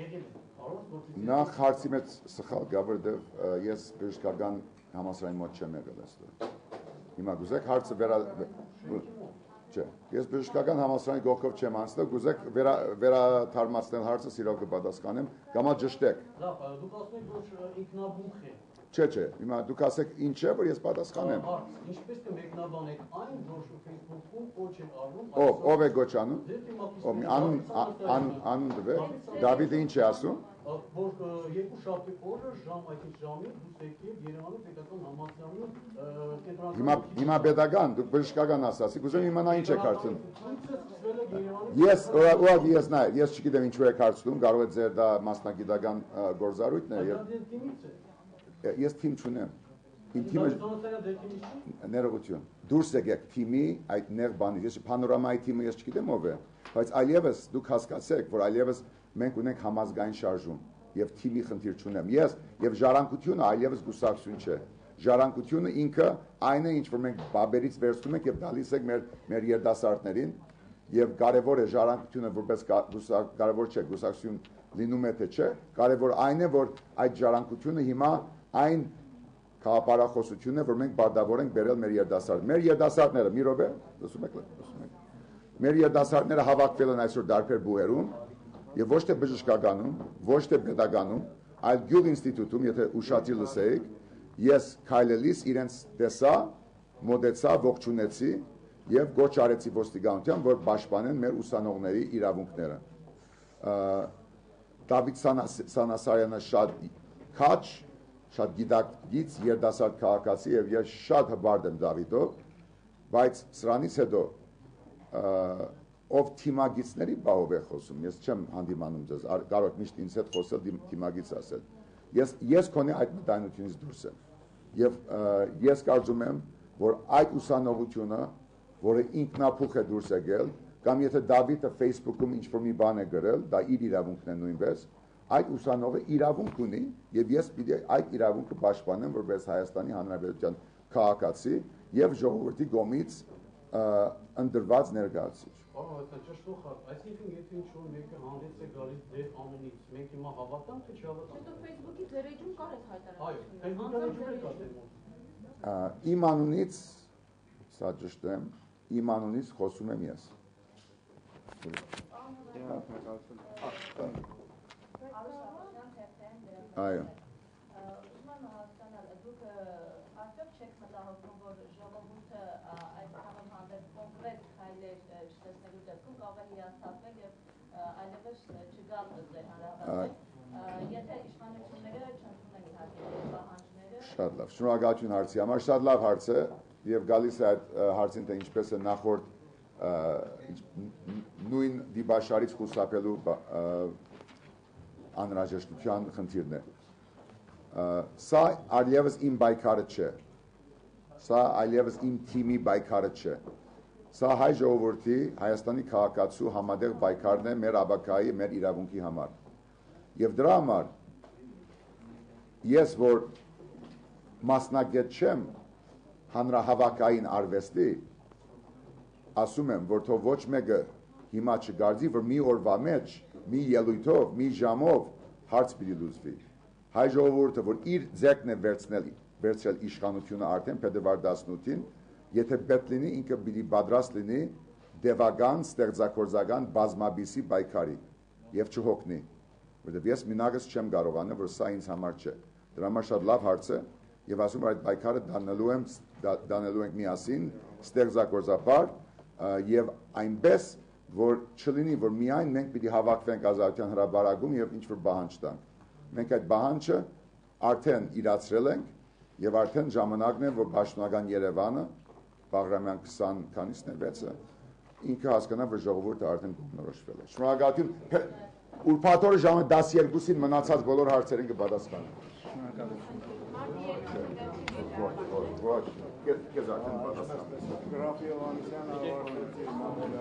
եղել է, կարող որպեսզի Նախ հարցի մեջ սխալ գա, որովհետև ես բժշկական համալսարանի մոտ չեմ եղել այստեղ։ Հիմա գուզեք հարցը չէ, ես բժշկական համալսարանի գողքով չեմ անցնել, գուզեք վերաթարմացնել հարցը, սիրով կպատասխանեմ, գամա ճշտեք։ Լավ, դուք ասում եք, որ ինքնաբուխ է։ Չէ, հիմա դուք ասեք ինչ է, որ ես պատասխանեմ։ Ինչպես կմեկնաբանեք այն, որ Facebook-ում կոչ է արվում, Ով է գոչանում։ Անուն տվեք։ Դավիթը ինչ է ասում։ Որ երկու շաբթի օրը ժամ այդ ժամին դուք եկեք Երևանի պետական համալսարանում կենտրոնական Հիմա պետական, դուք բժշկական ասացիք, ուզում իմանա ինչ եք հարցնում։ Ես չգիտեմ ինչու եք հարցնում, կարող է ձեր դա մասնագիտական գործառույթն է։ Ես թիմ չունեմ։ Իմ թիմը ներողություն։ Դուրս եկեք թիմի այդ նեղ բանից։ Ես Պանորամայի թիմը ես չգիտեմ ով է, բայց այլևս դուք հասկացեք, որ այլևս մենք ունենք համազգային շարժում եւ թիմի խնդիր չունեմ։ Ես եւ ժառանգությունը այլևս գուսակցություն չէ։ Ժառանգությունը ինքը այն է, ինչ որ մենք բաբերից վերցնում ենք եւ տալիս ենք մեր երդասարտներին եւ կարեւոր է ժառանգությունը որպես կարեւոր չէ գուսակցություն լինում է թե չէ, կարեւոր այն է, որ այդ ժառանգությունը հիմա այն քաղաքապարախոսությունն է, որ մենք բարդավոր ենք բերել մեր երդասարտ։ Մեր երդասարտները, մի րոպե, լսում եք։ Մեր երդասարտները հավաքվել են այսօր դարբեր բուհերում եւ ոչ թե բժշկականում, ոչ թե պետականում, այլ գյուղ ինստիտուտում, եթե ուշադիր լսեիք, ես քայլելիս իրենց տեսա, մոտեցա, ողջունեցի եւ գոչ արեցի ոստիկանության, որ պաշտպանեն մեր ուսանողների իրավունքները։ Դավիթ Սանասարյանը շատ քաչ, շատ գիտակից երդասարտ քաղաքացի եւ ես շատ հբարդ եմ Դավիթով, բայց սրանից հետո ով թիմագիցների բաղով է խոսում, ես չեմ հանդիմանում ձեզ, կարող եք միշտ ինձ հետ խոսել թիմագից ասել, ես քոնե այդ մտայնությունից դուրս եմ եւ ես կարծում եմ, որ այդ ուսանողությունը, որը ինքնափուխ է դուրս եկել, կամ եթե Դավիթը Facebook-ում ինչ-որ մի բան է գրել, դա իր իրավունքն է նույնպես, այդ ուսանողը իրավունք ունի եւ ես պիտի այդ իրավունքը պաշտպանեմ որպես Հայաստանի Հանրապետության քաղաքացի եւ ժողովրդի կողմից ընդրված ներկայացուցիչ։ Այսինքն եթե ինչ-որ մեկը հանդես է գալիս դեր անունից, մենք հիմա հավատանք թե չհավատանք։ Հետո Facebook-ի ձեր էջում կար այդ հայտարարությունը։ Այո, Facebook-ի էջում կար։ Իմ անունից, սա ճիշտ է, իմ անունից խոսում եմ ես։ Այո։ Ուզում եմ հասկանալ, դուք արդյոք չեք մտահոգում, որ ժողովուրդը այդ համընդհանուր կոնկրետ քայլեր չտեսնելու դեպքում կարող է հիասթափվել եւ այլևս չգալ ձեր հանրահավաք, եթե իշխանությունները չընդունեն իհարկե պահանջները։ Շատ լավ, շնորհակալություն հարցի համար, շատ լավ հարց է եւ գալիս է այդ հարցին թե ինչպես է նախորդ նույն դիբաշարից խուսափելու անհրաժեշտության խնդիրն է։ Սա այլևս իմ բայկարը չէ։ Սա այլևս իմ թիմի բայկարը չէ։ Սա հայ ժողովրդի, Հայաստանի քաղաքացու համատեղ բայկարն է մեր աբակայի, մեր իրավունքի համար։ Եվ դրա համար ես որ մասնագետ չեմ հանրահավաքային արվեստի, ասում եմ, որ թող ոչ մեկը հիմա չգարձի, որ մի օրվա մեջ, մի ելույթով, մի ժամով հարց պիտի լուծվի։ Հայ ժողովուրդը, որ իր ձեռքն է վերցրել իշխանությունը արդեն փետրվար 18-ին, եթե պետք լինի, ինքը պիտի պատրաստ լինի դևական, ստեղծագործական բազմաբույսի պայքարի եւ չհոգնի, որովհետեւ ես մինագս չեմ կարողանում, որ սա ինձ համար չէ։ Դրա համար շատ լավ հարց է եւ ասում որ այդ պայքարը դանելու ենք միասին, ստեղծագործաբար եւ այնպես, որ չլինի, որ միայն մենք պիտի հավաքվենք ազատության հրապարակում եւ ինչ-որ բանջ տանք։ Մենք այդ բանջը արդեն իրացրել ենք եւ արդեն ժամանակն է, որ Պաշտոնական Երևանը Բաղրամյան 20 քանիսն է 6-ը ինքը հասկանա, որ ժողովուրդը արդեն կողմնորոշվել է։ Շնորհակալություն։ Ուրբաթ օրը ժամը 12-ին մնացած բոլոր հարցերին կպատասխանեմ։ Ոչ, քեզ արդեն պատասխանեմ։ Գրաֆի Հովհաննիսյանը ավարտեցի մամուլի